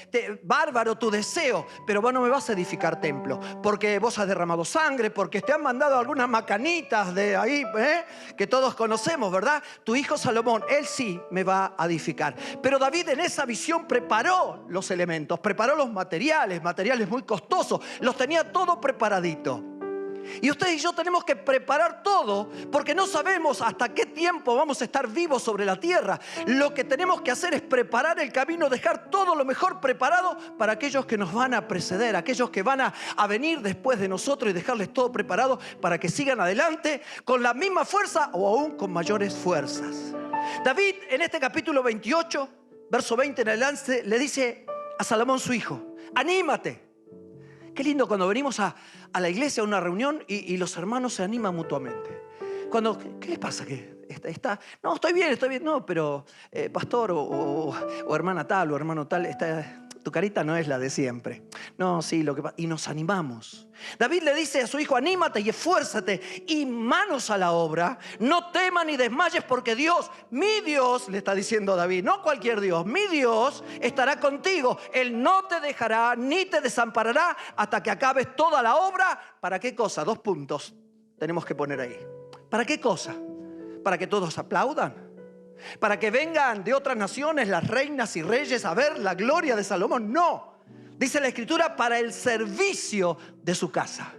bárbaro tu deseo, pero vos no me vas a edificar templo, porque vos has derramado sangre, porque te han mandado algunas macanitas de ahí, que todos conocemos, ¿verdad? Tu hijo Salomón, él sí me va a edificar. Pero David en esa visión preparó los elementos, preparó los materiales muy costosos, los tenía todo preparadito. Y usted y yo tenemos que preparar todo, porque no sabemos hasta qué tiempo vamos a estar vivos sobre la tierra. Lo que tenemos que hacer es preparar el camino, dejar todo lo mejor preparado para aquellos que nos van a preceder, aquellos que van a venir después de nosotros, y dejarles todo preparado para que sigan adelante con la misma fuerza o aún con mayores fuerzas. David en este capítulo 28, verso 20 en adelante, le dice a Salomón su hijo, anímate. Qué lindo cuando venimos a la iglesia, a una reunión, y los hermanos se animan mutuamente. ¿Qué les pasa? No, estoy bien. No, pero pastor o hermana tal o hermano tal, tu carita no es la de siempre. No, sí, lo que pasa. Y nos animamos. David le dice a su hijo, anímate y esfuérzate y manos a la obra. No temas ni desmayes porque Dios, mi Dios, le está diciendo David, no cualquier Dios, mi Dios estará contigo. Él no te dejará ni te desamparará hasta que acabes toda la obra. ¿Para qué cosa? 2 puntos tenemos que poner ahí. ¿Para qué cosa? ¿Para que todos aplaudan? ¿Para que vengan de otras naciones las reinas y reyes a ver la gloria de Salomón? No. Dice la Escritura, para el servicio de su casa.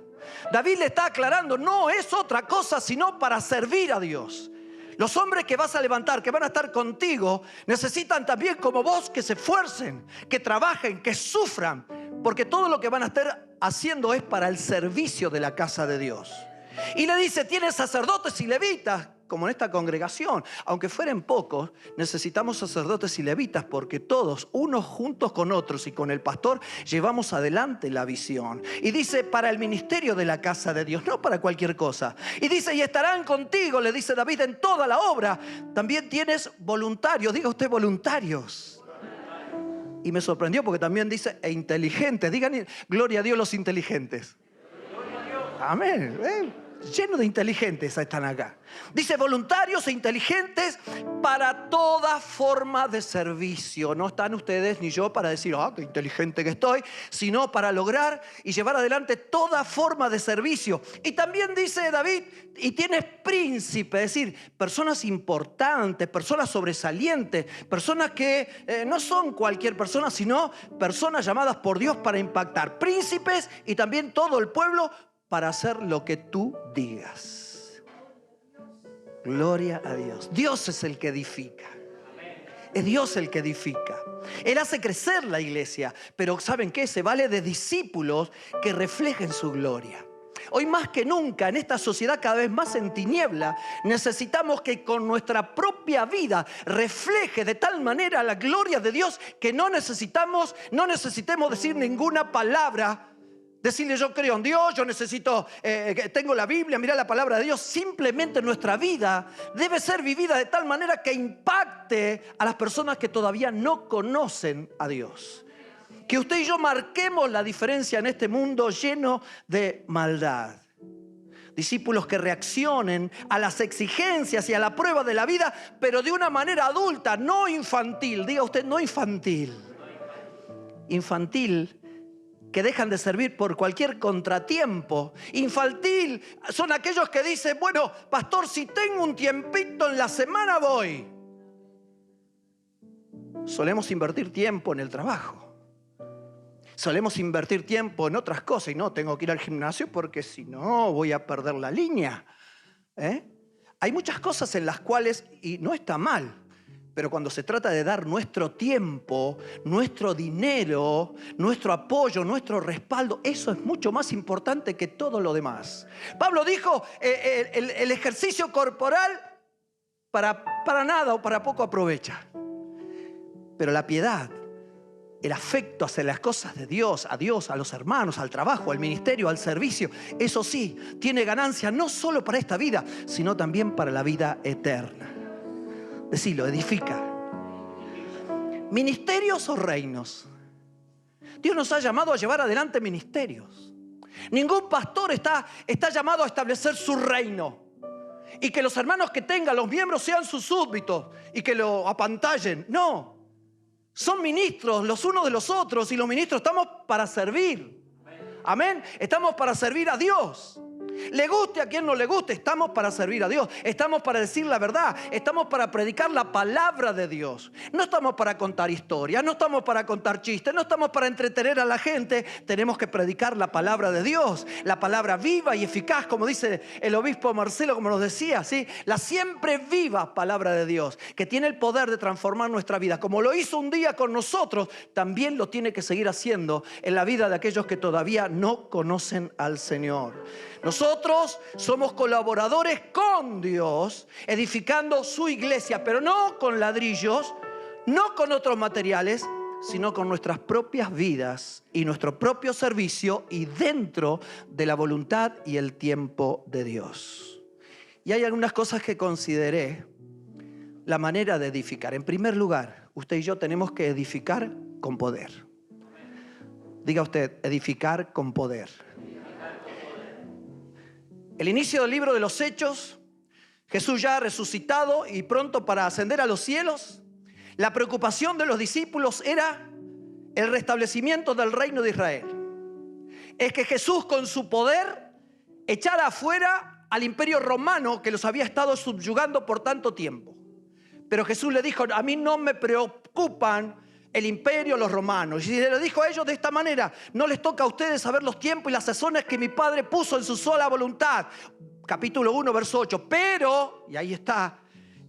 David le está aclarando, no es otra cosa sino para servir a Dios. Los hombres que vas a levantar, que van a estar contigo, necesitan también como vos que se esfuercen, que trabajen, que sufran, porque todo lo que van a estar haciendo es para el servicio de la casa de Dios. Y le dice, tienes sacerdotes y levitas, como en esta congregación. Aunque fueren pocos, necesitamos sacerdotes y levitas, porque todos, unos juntos con otros y con el pastor, llevamos adelante la visión. Y dice, para el ministerio de la casa de Dios, no para cualquier cosa. Y dice, y estarán contigo, le dice David, en toda la obra. También tienes voluntarios, diga usted voluntarios. Y me sorprendió porque también dice, e inteligentes. Digan, gloria a Dios los inteligentes. Amén. Lleno de inteligentes están acá. Dice voluntarios e inteligentes para toda forma de servicio. No están ustedes ni yo para decir, qué inteligente que estoy, sino para lograr y llevar adelante toda forma de servicio. Y también dice David, y tienes príncipe, es decir, personas importantes, personas sobresalientes, personas que no son cualquier persona, sino personas llamadas por Dios para impactar. Príncipes y también todo el pueblo para hacer lo que tú digas. Gloria a Dios. Dios es el que edifica. Es Dios el que edifica. Él hace crecer la iglesia, pero ¿saben qué? Se vale de discípulos que reflejen su gloria. Hoy más que nunca, en esta sociedad cada vez más en tiniebla, necesitamos que con nuestra propia vida refleje de tal manera la gloria de Dios que no necesitemos decir ninguna palabra. Decirle yo creo en Dios, yo necesito, tengo la Biblia, mira la palabra de Dios. Simplemente nuestra vida debe ser vivida de tal manera que impacte a las personas que todavía no conocen a Dios. Que usted y yo marquemos la diferencia en este mundo lleno de maldad. Discípulos que reaccionen a las exigencias y a la prueba de la vida, pero de una manera adulta, no infantil. Diga usted, no infantil. Infantil, que dejan de servir por cualquier contratiempo. Infantil son aquellos que dicen, bueno, pastor, si tengo un tiempito en la semana voy. Solemos invertir tiempo en el trabajo. Solemos invertir tiempo en otras cosas y no, tengo que ir al gimnasio porque si no voy a perder la línea. Hay muchas cosas en las cuales, y no está mal, pero cuando se trata de dar nuestro tiempo, nuestro dinero, nuestro apoyo, nuestro respaldo, eso es mucho más importante que todo lo demás. Pablo dijo, el ejercicio corporal para nada o para poco aprovecha. Pero la piedad, el afecto hacia las cosas de Dios, a los hermanos, al trabajo, al ministerio, al servicio, eso sí, tiene ganancia no solo para esta vida, sino también para la vida eterna. Decilo, edifica. ¿Ministerios o reinos? Dios nos ha llamado a llevar adelante ministerios. Ningún pastor está llamado a establecer su reino y que los hermanos que tengan, los miembros sean sus súbditos y que lo apantallen. No, son ministros los unos de los otros y los ministros estamos para servir. Amén, estamos para servir a Dios. Le guste a quien no le guste, estamos para servir a Dios. Estamos para decir la verdad. Estamos para predicar la palabra de Dios. No estamos para contar historias, no estamos para contar chistes, no estamos para entretener a la gente. Tenemos que predicar la palabra de Dios, la palabra viva y eficaz, como dice el obispo Marcelo, como nos decía, ¿sí? La siempre viva palabra de Dios, que tiene el poder de transformar nuestra vida. Como lo hizo un día con nosotros, también lo tiene que seguir haciendo en la vida de aquellos que todavía no conocen al Señor. Nosotros somos colaboradores con Dios, edificando su iglesia, pero no con ladrillos, no con otros materiales, sino con nuestras propias vidas y nuestro propio servicio y dentro de la voluntad y el tiempo de Dios. Y hay algunas cosas que consideré la manera de edificar. En primer lugar, usted y yo tenemos que edificar con poder. Diga usted, edificar con poder. El inicio del libro de los Hechos, Jesús ya resucitado y pronto para ascender a los cielos, la preocupación de los discípulos era el restablecimiento del reino de Israel. Es que Jesús con su poder echara afuera al imperio romano que los había estado subyugando por tanto tiempo. Pero Jesús le dijo, a mí no me preocupan el imperio, los romanos. Y le dijo a ellos de esta manera, no les toca a ustedes saber los tiempos y las sazones que mi Padre puso en su sola voluntad. Capítulo 1, verso 8. Pero, y ahí está,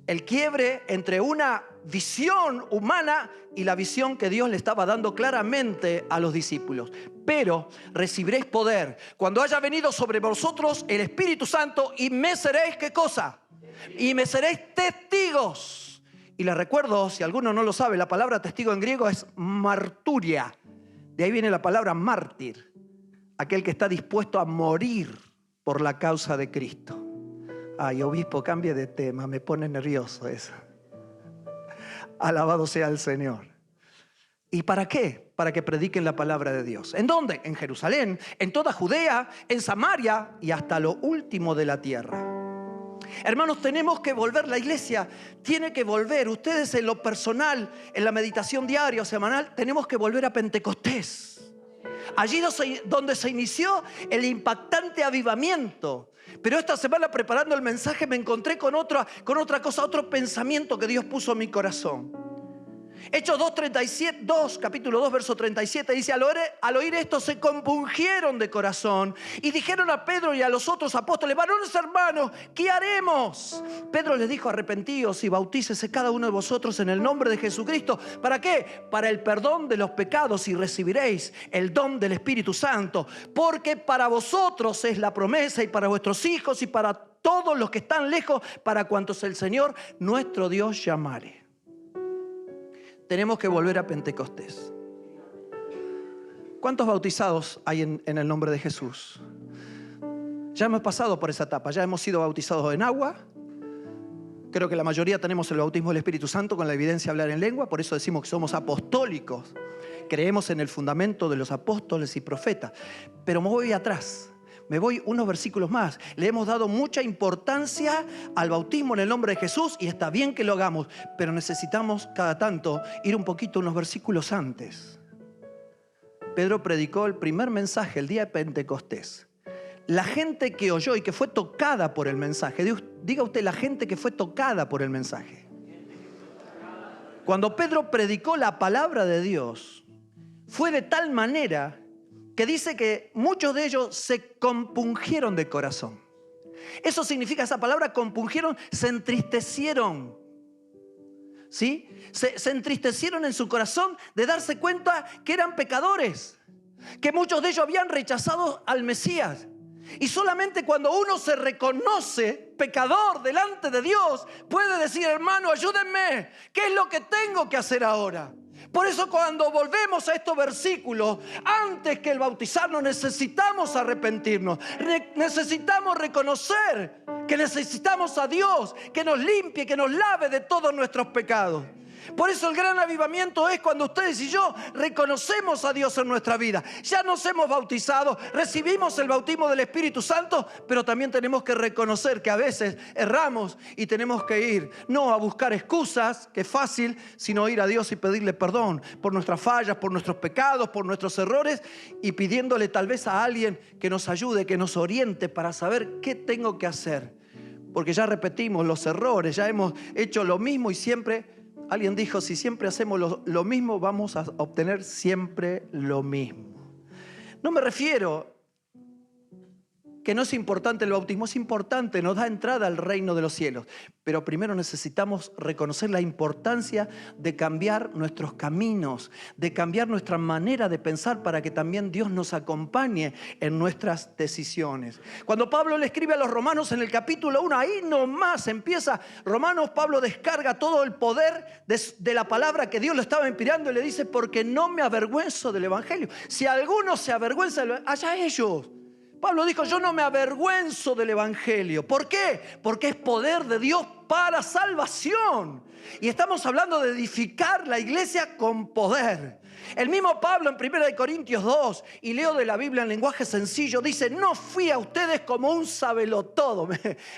el quiebre entre una visión humana y la visión que Dios le estaba dando claramente a los discípulos. Pero recibiréis poder cuando haya venido sobre vosotros el Espíritu Santo y me seréis, ¿qué cosa? Y me seréis testigos. Y les recuerdo, si alguno no lo sabe, la palabra testigo en griego es marturia. De ahí viene la palabra mártir, aquel que está dispuesto a morir por la causa de Cristo. Ay, obispo, cambie de tema, me pone nervioso eso. Alabado sea el Señor. ¿Y para qué? Para que prediquen la palabra de Dios. ¿En dónde? En Jerusalén, en toda Judea, en Samaria y hasta lo último de la tierra. Hermanos, tenemos que volver, la iglesia tiene que volver. Ustedes en lo personal, en la meditación diaria o semanal, tenemos que volver a Pentecostés. Allí donde se inició el impactante avivamiento. Pero esta semana preparando el mensaje me encontré con otra cosa, otro pensamiento que Dios puso en mi corazón. Hechos 2, capítulo 2, verso 37 dice, al oír esto se compungieron de corazón y dijeron a Pedro y a los otros apóstoles, varones hermanos, ¿qué haremos? Pedro les dijo, arrepentíos y bautícese cada uno de vosotros en el nombre de Jesucristo. ¿Para qué? Para el perdón de los pecados y recibiréis el don del Espíritu Santo, porque para vosotros es la promesa y para vuestros hijos y para todos los que están lejos, para cuantos el Señor nuestro Dios llamare. Tenemos que volver a Pentecostés. ¿Cuántos bautizados hay en el nombre de Jesús? Ya hemos pasado por esa etapa, ya hemos sido bautizados en agua. Creo que la mayoría tenemos el bautismo del Espíritu Santo con la evidencia de hablar en lengua, por eso decimos que somos apostólicos. Creemos en el fundamento de los apóstoles y profetas. Pero me voy atrás. Me voy unos versículos más. Le hemos dado mucha importancia al bautismo en el nombre de Jesús y está bien que lo hagamos, pero necesitamos cada tanto ir un poquito unos versículos antes. Pedro predicó el primer mensaje el día de Pentecostés. La gente que oyó y que fue tocada por el mensaje, diga usted, la gente que fue tocada por el mensaje. Cuando Pedro predicó la palabra de Dios, fue de tal manera que dice que muchos de ellos se compungieron de corazón. Eso significa, esa palabra compungieron, se entristecieron. ¿Sí? Se entristecieron en su corazón de darse cuenta que eran pecadores, que muchos de ellos habían rechazado al Mesías. Y solamente cuando uno se reconoce pecador delante de Dios, puede decir, hermano, ayúdenme, ¿qué es lo que tengo que hacer ahora? Por eso cuando volvemos a estos versículos, antes que el bautizarnos necesitamos arrepentirnos, necesitamos reconocer que necesitamos a Dios, que nos limpie, que nos lave de todos nuestros pecados. Por eso el gran avivamiento es cuando ustedes y yo reconocemos a Dios en nuestra vida. Ya nos hemos bautizado, recibimos el bautismo del Espíritu Santo, pero también tenemos que reconocer que a veces erramos y tenemos que ir, no a buscar excusas, que es fácil, sino ir a Dios y pedirle perdón por nuestras fallas, por nuestros pecados, por nuestros errores y pidiéndole tal vez a alguien que nos ayude, que nos oriente para saber qué tengo que hacer. Porque ya repetimos los errores, ya hemos hecho lo mismo y siempre... Alguien dijo, si siempre hacemos lo mismo, vamos a obtener siempre lo mismo. No me refiero que no es importante el bautismo, es importante, nos da entrada al reino de los cielos. Pero primero necesitamos reconocer la importancia de cambiar nuestros caminos, de cambiar nuestra manera de pensar para que también Dios nos acompañe en nuestras decisiones. Cuando Pablo le escribe a los romanos en el capítulo 1, ahí nomás empieza Romanos, Pablo descarga todo el poder de la palabra que Dios le estaba inspirando y le dice, porque no me avergüenzo del evangelio. Si alguno se avergüenza, allá ellos. Pablo dijo, yo no me avergüenzo del evangelio. ¿Por qué? Porque es poder de Dios para salvación. Y estamos hablando de edificar la iglesia con poder. El mismo Pablo en 1 Corintios 2, y leo de la Biblia en lenguaje sencillo, dice, no fui a ustedes como un sabelotodo.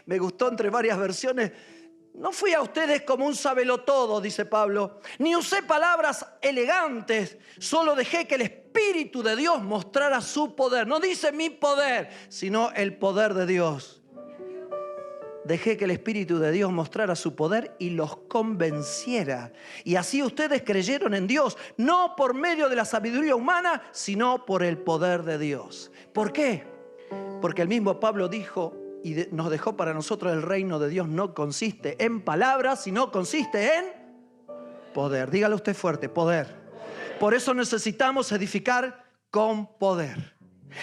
Me gustó entre varias versiones. No fui a ustedes como un sabelotodo, dice Pablo, ni usé palabras elegantes, solo dejé que el Espíritu de Dios mostrara su poder. No dice mi poder, sino el poder de Dios. Dejé que el Espíritu de Dios mostrara su poder y los convenciera. Y así ustedes creyeron en Dios, no por medio de la sabiduría humana, sino por el poder de Dios. ¿Por qué? Porque el mismo Pablo dijo, y nos dejó para nosotros, el reino de Dios no consiste en palabras, sino consiste en poder. Dígalo usted fuerte, poder. Por eso necesitamos edificar con poder.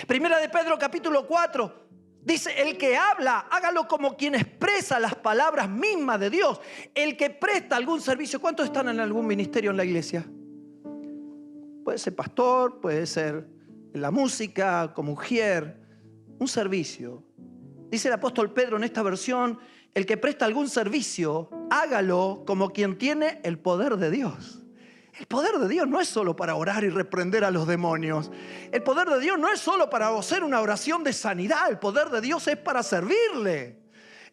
Primera de Pedro capítulo 4 dice, el que habla, hágalo como quien expresa las palabras mismas de Dios. El que presta algún servicio. ¿Cuántos están en algún ministerio en la iglesia? Puede ser pastor, puede ser en la música, como mujer, un servicio. Dice el apóstol Pedro en esta versión, el que presta algún servicio, hágalo como quien tiene el poder de Dios. El poder de Dios no es solo para orar y reprender a los demonios. El poder de Dios no es solo para hacer una oración de sanidad. El poder de Dios es para servirle.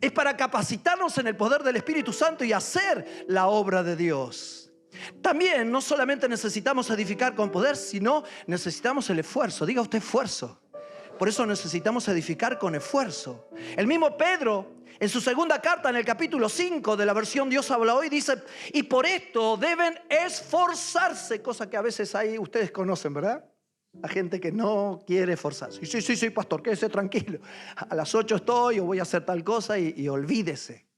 Es para capacitarnos en el poder del Espíritu Santo y hacer la obra de Dios. También no solamente necesitamos edificar con poder, sino necesitamos el esfuerzo. Diga usted esfuerzo. Por eso necesitamos edificar con esfuerzo. El mismo Pedro, en su segunda carta, en el capítulo 5 de la versión Dios habla hoy, dice, y por esto deben esforzarse, cosa que a veces ahí ustedes conocen, ¿verdad? La gente que no quiere esforzarse. Sí, pastor, quédese tranquilo. A las 8 estoy o voy a hacer tal cosa y olvídese.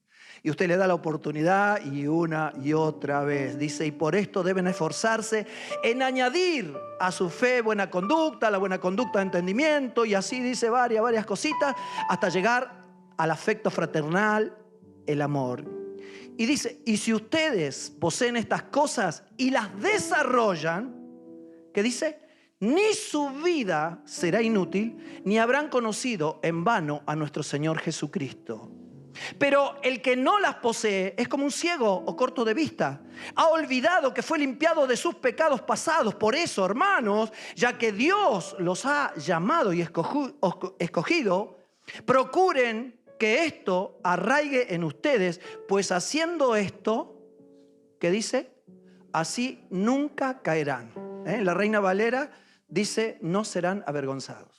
Y usted le da la oportunidad y una y otra vez. Dice, y por esto deben esforzarse en añadir a su fe buena conducta, la buena conducta entendimiento, y así dice varias cositas, hasta llegar al afecto fraternal, el amor. Y dice, y si ustedes poseen estas cosas y las desarrollan, ¿qué dice? Ni su vida será inútil, ni habrán conocido en vano a nuestro Señor Jesucristo. Pero el que no las posee es como un ciego o corto de vista. Ha olvidado que fue limpiado de sus pecados pasados. Por eso, hermanos, ya que Dios los ha llamado y escogido, procuren que esto arraigue en ustedes, pues haciendo esto, ¿qué dice? Así nunca caerán. La Reina Valera dice, no serán avergonzados.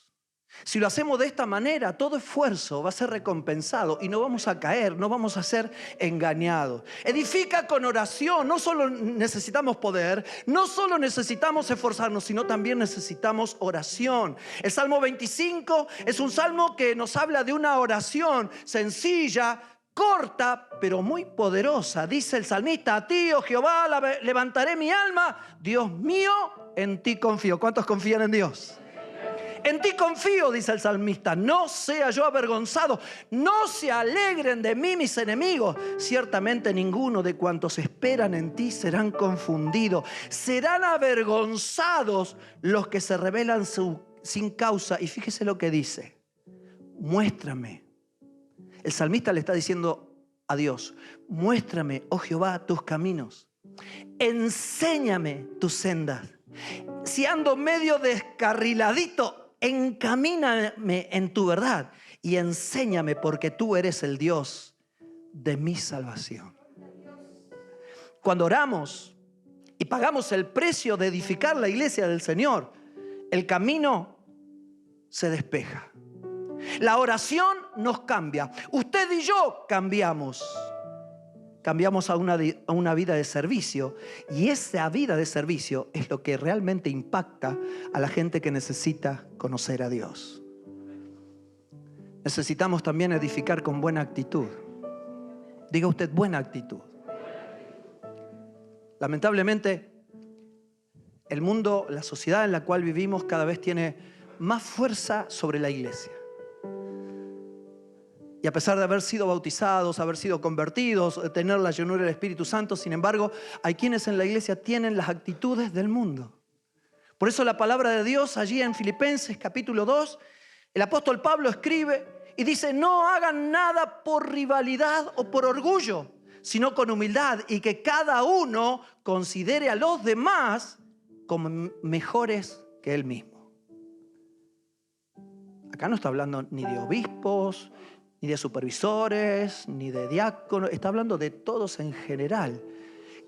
Si lo hacemos de esta manera, todo esfuerzo va a ser recompensado y no vamos a caer, no vamos a ser engañados. Edifica con oración. No solo necesitamos poder, no solo necesitamos esforzarnos, sino también necesitamos oración. El Salmo 25 es un salmo que nos habla de una oración sencilla, corta, pero muy poderosa. Dice el salmista, a ti, oh Jehová, levantaré mi alma. Dios mío, en ti confío. ¿Cuántos confían en Dios? En ti confío, dice el salmista, no sea yo avergonzado, no se alegren de mí mis enemigos. Ciertamente ninguno de cuantos esperan en ti serán confundidos. Serán avergonzados los que se rebelan sin causa. Y fíjese lo que dice, muéstrame. El salmista le está diciendo a Dios, muéstrame, oh Jehová, tus caminos. Enséñame tus sendas. Si ando medio descarriladito, encamíname en tu verdad y enséñame, porque tú eres el Dios de mi salvación. Cuando oramos y pagamos el precio de edificar la iglesia del Señor, el camino se despeja. La oración nos cambia. Usted y yo cambiamos. Cambiamos a una vida de servicio, y esa vida de servicio es lo que realmente impacta a la gente que necesita conocer a Dios. necesitamos también edificar con buena actitud. Diga usted, buena actitud. Lamentablemente, el mundo, la sociedad en la cual vivimos cada vez tiene más fuerza sobre la iglesia. Y a pesar de haber sido bautizados, haber sido convertidos, tener la llenura del Espíritu Santo, sin embargo, hay quienes en la iglesia tienen las actitudes del mundo. Por eso la palabra de Dios allí en Filipenses capítulo 2, el apóstol Pablo escribe y dice: no hagan nada por rivalidad o por orgullo, sino con humildad, y que cada uno considere a los demás como mejores que él mismo. Acá no está hablando ni de obispos, ni de supervisores, ni de diáconos, está hablando de todos en general.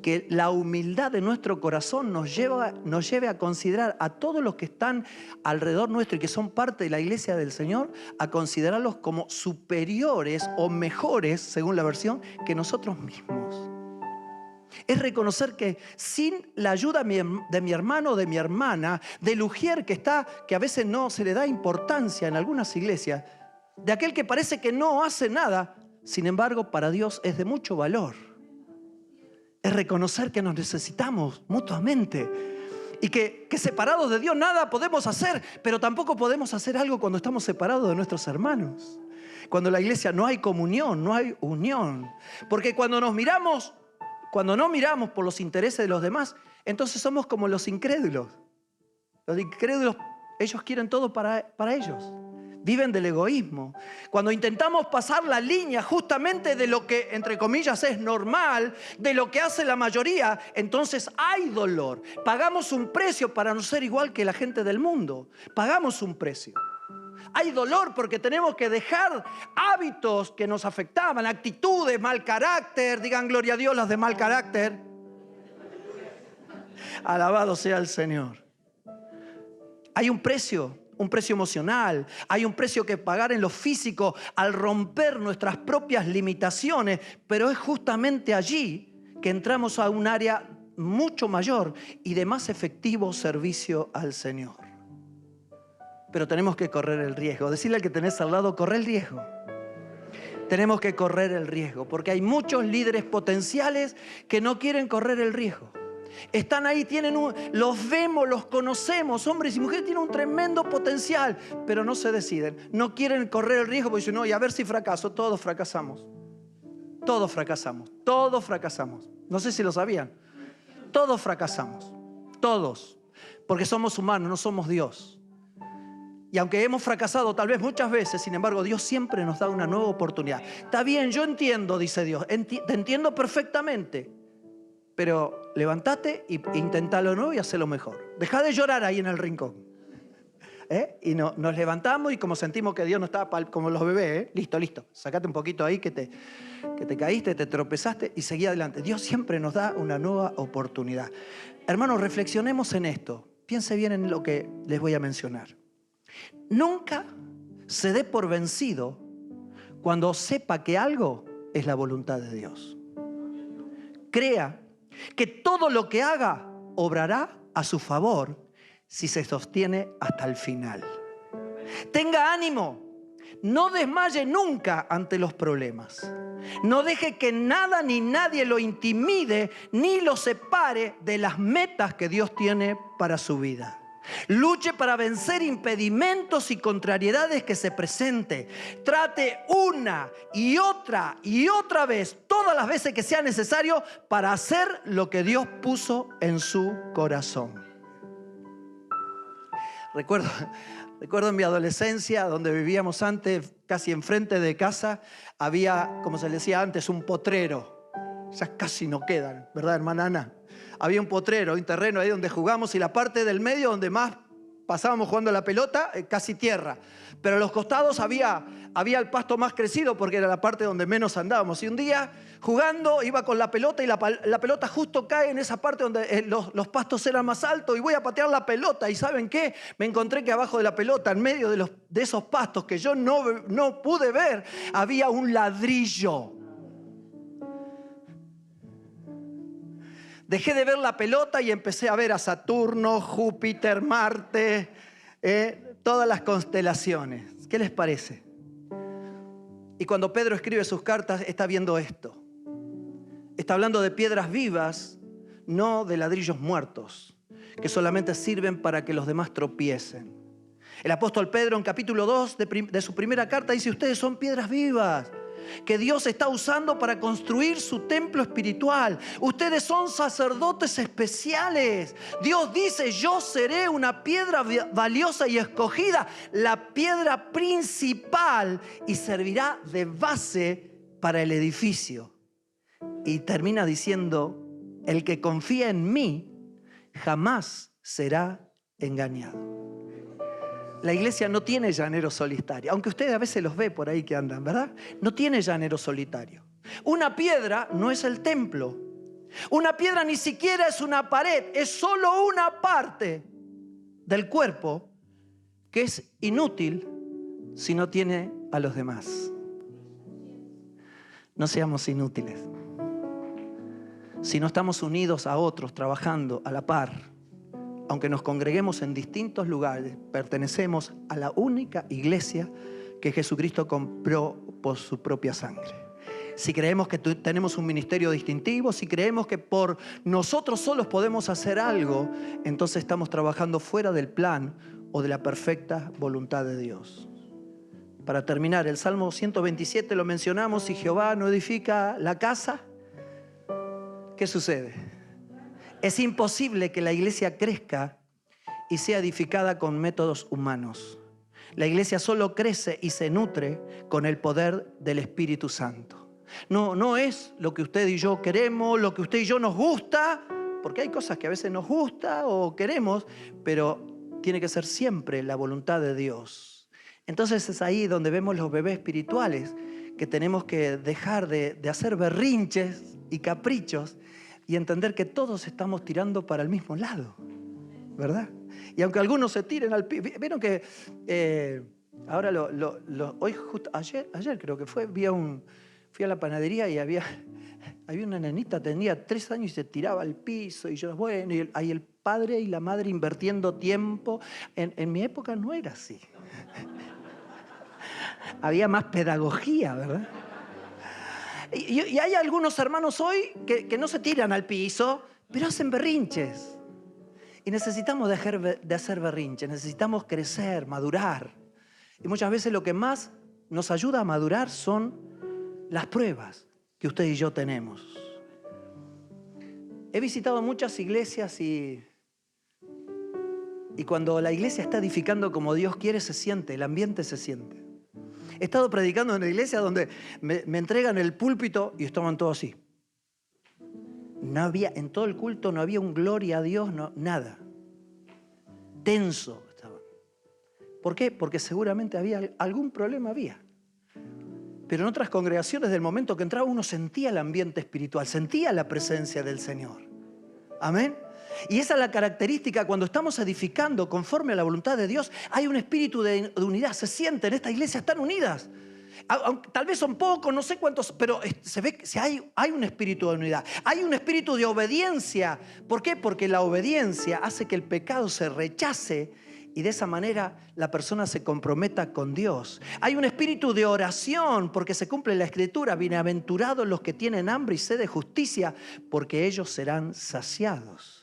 Que la humildad de nuestro corazón nos lleve a considerar a todos los que están alrededor nuestro y que son parte de la iglesia del Señor, a considerarlos como superiores o mejores, según la versión, que nosotros mismos. Es reconocer que sin la ayuda de mi hermano o de mi hermana, del ujier que a veces no se le da importancia en algunas iglesias, de aquel que parece que no hace nada, sin embargo para Dios es de mucho valor. Es reconocer que nos necesitamos mutuamente y que separados de Dios nada podemos hacer, pero tampoco podemos hacer algo cuando estamos separados de nuestros hermanos. Cuando en la iglesia no hay comunión, no hay unión. Porque cuando no miramos por los intereses de los demás, entonces somos como los incrédulos. Los incrédulos, ellos quieren todo para ellos. Viven del egoísmo. Cuando intentamos pasar la línea justamente de lo que, entre comillas, es normal, de lo que hace la mayoría, entonces hay dolor. Pagamos un precio para no ser igual que la gente del mundo. Pagamos un precio. Hay dolor porque tenemos que dejar hábitos que nos afectaban, actitudes, mal carácter. Digan gloria a Dios las de mal carácter. Alabado sea el Señor. Hay un precio emocional, hay un precio que pagar en lo físico al romper nuestras propias limitaciones, pero es justamente allí que entramos a un área mucho mayor y de más efectivo servicio al Señor. Pero tenemos que correr el riesgo. Decirle al que tenés al lado, corre el riesgo. Tenemos que correr el riesgo, porque hay muchos líderes potenciales que no quieren correr el riesgo. Están ahí, los vemos, los conocemos, hombres y mujeres tienen un tremendo potencial, pero no se deciden, no quieren correr el riesgo porque dicen, no, y a ver si fracaso. Todos fracasamos. Todos fracasamos. Todos fracasamos. No sé si lo sabían. Todos fracasamos. Todos. Porque somos humanos, no somos Dios. Y aunque hemos fracasado tal vez muchas veces, sin embargo, Dios siempre nos da una nueva oportunidad. Está bien, yo entiendo, dice Dios, te entiendo perfectamente. Pero levántate e intentalo nuevo y hazlo mejor. Deja de llorar ahí en el rincón. Y nos levantamos y como sentimos que Dios no está como los bebés, listo. Sacate un poquito ahí que te caíste, te tropezaste y seguí adelante. Dios siempre nos da una nueva oportunidad. Hermanos, reflexionemos en esto. Piense bien en lo que les voy a mencionar. Nunca se dé por vencido cuando sepa que algo es la voluntad de Dios. Crea que todo lo que haga obrará a su favor si se sostiene hasta el final. Tenga ánimo, no desmaye nunca ante los problemas. No deje que nada ni nadie lo intimide ni lo separe de las metas que Dios tiene para su vida. Luche para vencer impedimentos y contrariedades que se presenten. Trate una y otra vez, todas las veces que sea necesario, para hacer lo que Dios puso en su corazón. Recuerdo en mi adolescencia, donde vivíamos antes, casi enfrente de casa, había, como se le decía antes, un potrero. Esas casi no quedan, ¿verdad, hermana Ana? Había un potrero, un terreno ahí donde jugamos y la parte del medio donde más pasábamos jugando la pelota, casi tierra. Pero a los costados había el pasto más crecido porque era la parte donde menos andábamos. Y un día jugando iba con la pelota y la pelota justo cae en esa parte donde los pastos eran más altos y voy a patear la pelota. ¿Y saben qué? Me encontré que abajo de la pelota, en medio de esos pastos que yo no pude ver, había un ladrillo. Dejé de ver la pelota y empecé a ver a Saturno, Júpiter, Marte, todas las constelaciones. ¿Qué les parece? Y cuando Pedro escribe sus cartas, está viendo esto. Está hablando de piedras vivas, no de ladrillos muertos, que solamente sirven para que los demás tropiecen. El apóstol Pedro en capítulo 2 de su primera carta dice: ustedes son piedras vivas que Dios está usando para construir su templo espiritual. Ustedes son sacerdotes especiales. Dios dice: yo seré una piedra valiosa y escogida, la piedra principal, y servirá de base para el edificio. Y termina diciendo: el que confía en mí jamás será engañado. La iglesia no tiene llanero solitario, aunque usted a veces los ve por ahí que andan, ¿verdad? No tiene llanero solitario. Una piedra no es el templo. Una piedra ni siquiera es una pared, es solo una parte del cuerpo que es inútil si no tiene a los demás. No seamos inútiles. Si no estamos unidos a otros, trabajando a la par, aunque nos congreguemos en distintos lugares, pertenecemos a la única iglesia que Jesucristo compró por su propia sangre. Si creemos que tenemos un ministerio distintivo, si creemos que por nosotros solos podemos hacer algo, entonces estamos trabajando fuera del plan o de la perfecta voluntad de Dios. Para terminar, el Salmo 127 lo mencionamos: si Jehová no edifica la casa, ¿qué sucede? Es imposible que la iglesia crezca y sea edificada con métodos humanos. La iglesia solo crece y se nutre con el poder del Espíritu Santo. No es lo que usted y yo queremos, lo que usted y yo nos gusta, porque hay cosas que a veces nos gusta o queremos, pero tiene que ser siempre la voluntad de Dios. Entonces es ahí donde vemos los bebés espirituales, que tenemos que dejar de hacer berrinches y caprichos y entender que todos estamos tirando para el mismo lado, ¿verdad? Y aunque algunos se tiren al piso, vieron que ahora hoy justo ayer creo que fue, fui a la panadería y había una nenita, tenía 3 años y se tiraba al piso, y yo, bueno, y ahí el padre y la madre invirtiendo tiempo. En mi época no era así. Había más pedagogía, ¿verdad? Y hay algunos hermanos hoy que no se tiran al piso, pero hacen berrinches. Y necesitamos dejar de hacer berrinches, necesitamos crecer, madurar. Y muchas veces lo que más nos ayuda a madurar son las pruebas que usted y yo tenemos. He visitado muchas iglesias y cuando la iglesia está edificando como Dios quiere, se siente, el ambiente se siente. He estado predicando en una iglesia donde me entregan el púlpito y estaban todos así. No había, en todo el culto no había un gloria a Dios, no, nada. Tenso estaban. ¿Por qué? Porque seguramente había algún problema, había. Pero en otras congregaciones, del momento que entraba, uno sentía el ambiente espiritual, sentía la presencia del Señor. Amén. Y esa es la característica cuando estamos edificando conforme a la voluntad de Dios. Hay un espíritu de unidad, se siente, en esta iglesia están unidas. Tal vez son pocos, no sé cuántos, pero se ve que hay un espíritu de unidad. Hay un espíritu de obediencia. ¿Por qué? Porque la obediencia hace que el pecado se rechace y de esa manera la persona se comprometa con Dios. Hay un espíritu de oración porque se cumple la Escritura. Bienaventurados los que tienen hambre y sed de justicia, porque ellos serán saciados.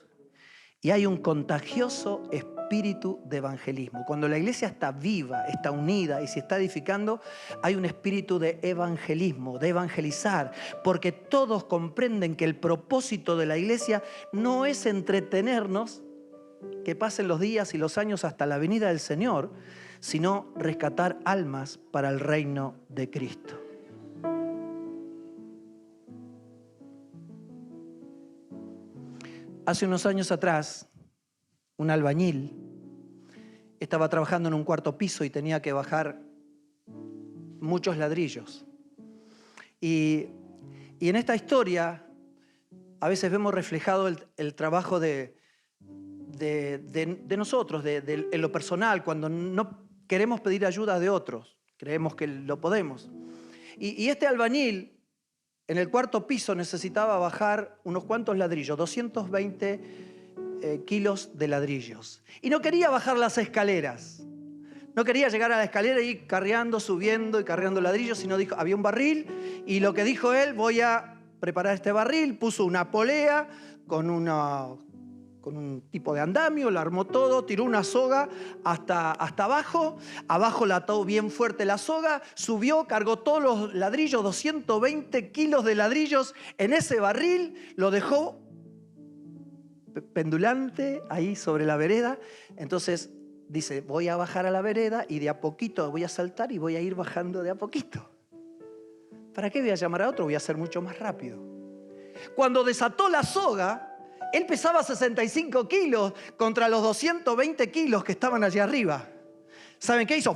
Y hay un contagioso espíritu de evangelismo. Cuando la iglesia está viva, está unida y se está edificando, hay un espíritu de evangelismo, de evangelizar, porque todos comprenden que el propósito de la iglesia no es entretenernos, que pasen los días y los años hasta la venida del Señor, sino rescatar almas para el reino de Cristo. Hace unos años atrás, un albañil estaba trabajando en un cuarto piso y tenía que bajar muchos ladrillos. Y en esta historia a veces vemos reflejado el trabajo de nosotros, en lo personal, cuando no queremos pedir ayuda de otros, creemos que lo podemos. Y este albañil en el cuarto piso necesitaba bajar unos cuantos ladrillos, 220 kilos de ladrillos. Y no quería bajar las escaleras. No quería llegar a la escalera y ir carreando, subiendo y carreando ladrillos, sino dijo, había un barril y lo que dijo él, voy a preparar este barril, puso una polea con un tipo de andamio, lo armó todo, tiró una soga hasta abajo la ató bien fuerte la soga, subió, cargó todos los ladrillos, 220 kilos de ladrillos en ese barril, lo dejó pendulante ahí sobre la vereda. Entonces dice, voy a bajar a la vereda y de a poquito voy a saltar y voy a ir bajando de a poquito. ¿Para qué voy a llamar a otro? Voy a hacer mucho más rápido. Cuando desató la soga, él pesaba 65 kilos contra los 220 kilos que estaban allá arriba. ¿Saben qué hizo?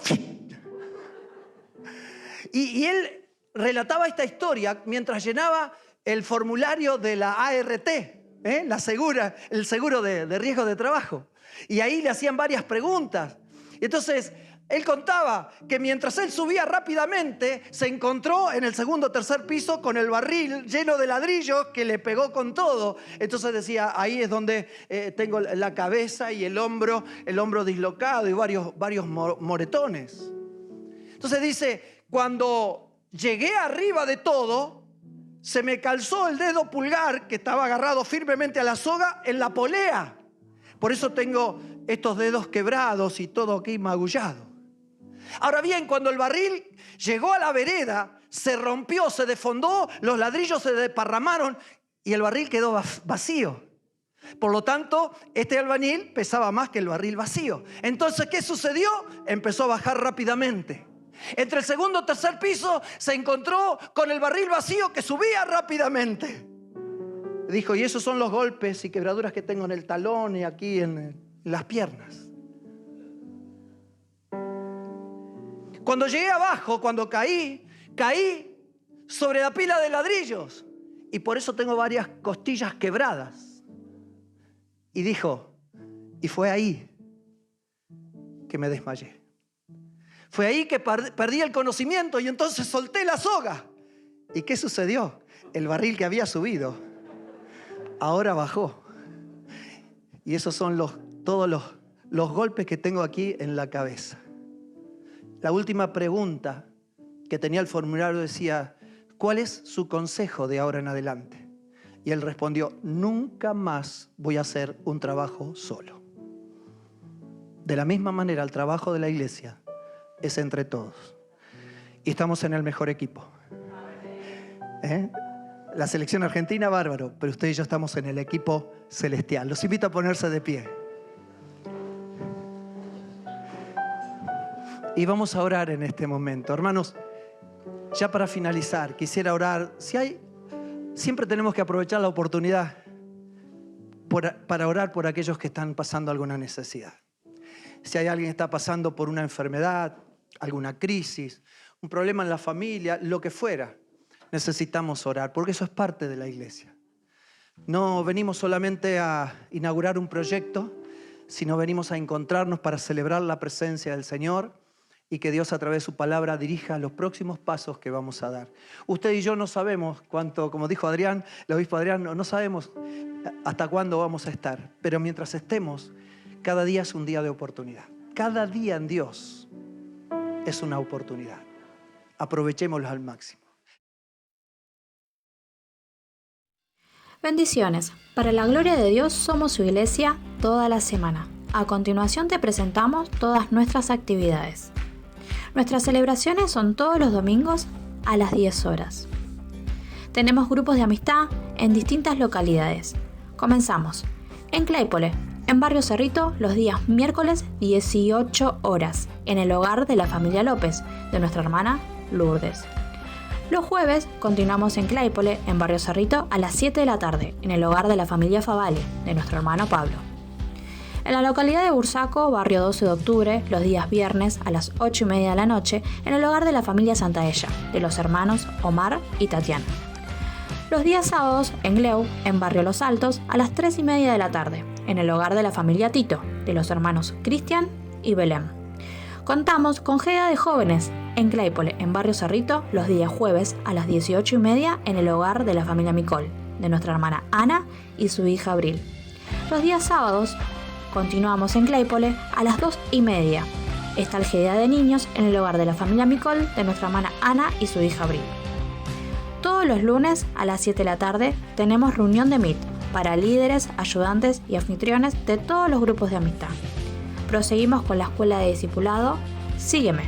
Y él relataba esta historia mientras llenaba el formulario de la ART, el seguro de riesgo de trabajo. Y ahí le hacían varias preguntas. Y entonces él contaba que mientras él subía rápidamente, se encontró en el segundo o tercer piso con el barril lleno de ladrillos que le pegó con todo. Entonces decía, ahí es donde tengo la cabeza y el hombro dislocado y varios moretones. Entonces dice, cuando llegué arriba de todo, se me calzó el dedo pulgar que estaba agarrado firmemente a la soga en la polea. Por eso tengo estos dedos quebrados y todo aquí magullado. Ahora bien, cuando el barril llegó a la vereda, se rompió, se desfondó, los ladrillos se desparramaron y el barril quedó vacío. Por lo tanto, este albañil pesaba más que el barril vacío. Entonces, ¿qué sucedió? Empezó a bajar rápidamente. Entre el segundo y tercer piso se encontró con el barril vacío que subía rápidamente. Dijo, y esos son los golpes y quebraduras que tengo en el talón y aquí en las piernas. Cuando llegué abajo, cuando caí sobre la pila de ladrillos y por eso tengo varias costillas quebradas. Y dijo, y fue ahí que me desmayé. Fue ahí que perdí el conocimiento y entonces solté la soga. ¿Y qué sucedió? El barril que había subido ahora bajó. Y esos son todos los golpes que tengo aquí en la cabeza. La última pregunta que tenía el formulario decía, ¿cuál es su consejo de ahora en adelante? Y él respondió, nunca más voy a hacer un trabajo solo. De la misma manera, el trabajo de la iglesia es entre todos. Y estamos en el mejor equipo. La selección argentina, bárbaro, pero usted y yo estamos en el equipo celestial. Los invito a ponerse de pie. Y vamos a orar en este momento. Hermanos, ya para finalizar, quisiera orar. Siempre tenemos que aprovechar la oportunidad para orar por aquellos que están pasando alguna necesidad. Si hay alguien que está pasando por una enfermedad, alguna crisis, un problema en la familia, lo que fuera, necesitamos orar, porque eso es parte de la iglesia. No venimos solamente a inaugurar un proyecto, sino venimos a encontrarnos para celebrar la presencia del Señor y que Dios a través de su palabra dirija los próximos pasos que vamos a dar. Usted y yo no sabemos cuánto, como dijo Adrián, el obispo Adrián, no sabemos hasta cuándo vamos a estar, pero mientras estemos, cada día es un día de oportunidad. Cada día en Dios es una oportunidad. Aprovechémoslo al máximo. Bendiciones. Para la gloria de Dios somos su iglesia toda la semana. A continuación te presentamos todas nuestras actividades. Nuestras celebraciones son todos los domingos a las 10 horas. Tenemos grupos de amistad en distintas localidades. Comenzamos en Claypole, en Barrio Cerrito, los días miércoles 18 horas, en el hogar de la familia López, de nuestra hermana Lourdes. Los jueves continuamos en Claypole, en Barrio Cerrito, a las 7 de la tarde, en el hogar de la familia Favale, de nuestro hermano Pablo. En la localidad de Bursaco, barrio 12 de octubre, los días viernes a las 8:30 de la noche, en el hogar de la familia Santaella, de los hermanos Omar y Tatiana. Los días sábados en Gleu, en barrio Los Altos, a las 3:30 de la tarde, en el hogar de la familia Tito, de los hermanos Cristian y Belén. Contamos con GEDA de jóvenes en Claypole, en barrio Cerrito, los días jueves a las 18:30, en el hogar de la familia Micol, de nuestra hermana Ana y su hija Abril. Los días sábados continuamos en Claypole a las 2:30, Está el GDA de niños en el hogar de la familia Micol de nuestra hermana Ana y su hija Abril. Todos los lunes a las 7 de la tarde tenemos reunión de Meet para líderes, ayudantes y anfitriones de todos los grupos de amistad. Proseguimos con la escuela de discipulado Sígueme.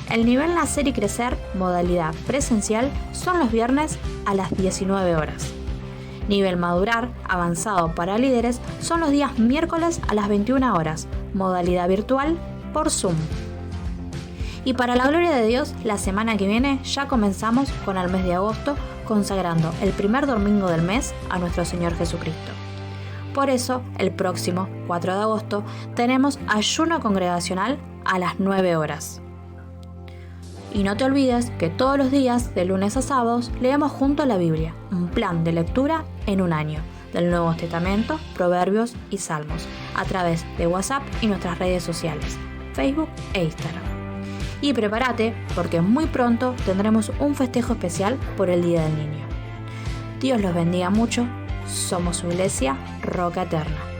El nivel Nacer y Crecer, modalidad presencial, son los viernes a las 19 horas. Nivel Madurar, avanzado para líderes, son los días miércoles a las 21 horas, modalidad virtual por Zoom. Y para la gloria de Dios, la semana que viene ya comenzamos con el mes de agosto, consagrando el primer domingo del mes a nuestro Señor Jesucristo. Por eso, el próximo 4 de agosto tenemos ayuno congregacional a las 9 horas. Y no te olvides que todos los días, de lunes a sábados, leemos juntos la Biblia, un plan de lectura en un año, del Nuevo Testamento, Proverbios y Salmos, a través de WhatsApp y nuestras redes sociales, Facebook e Instagram. Y prepárate, porque muy pronto tendremos un festejo especial por el Día del Niño. Dios los bendiga mucho. Somos su iglesia, Roca Eterna.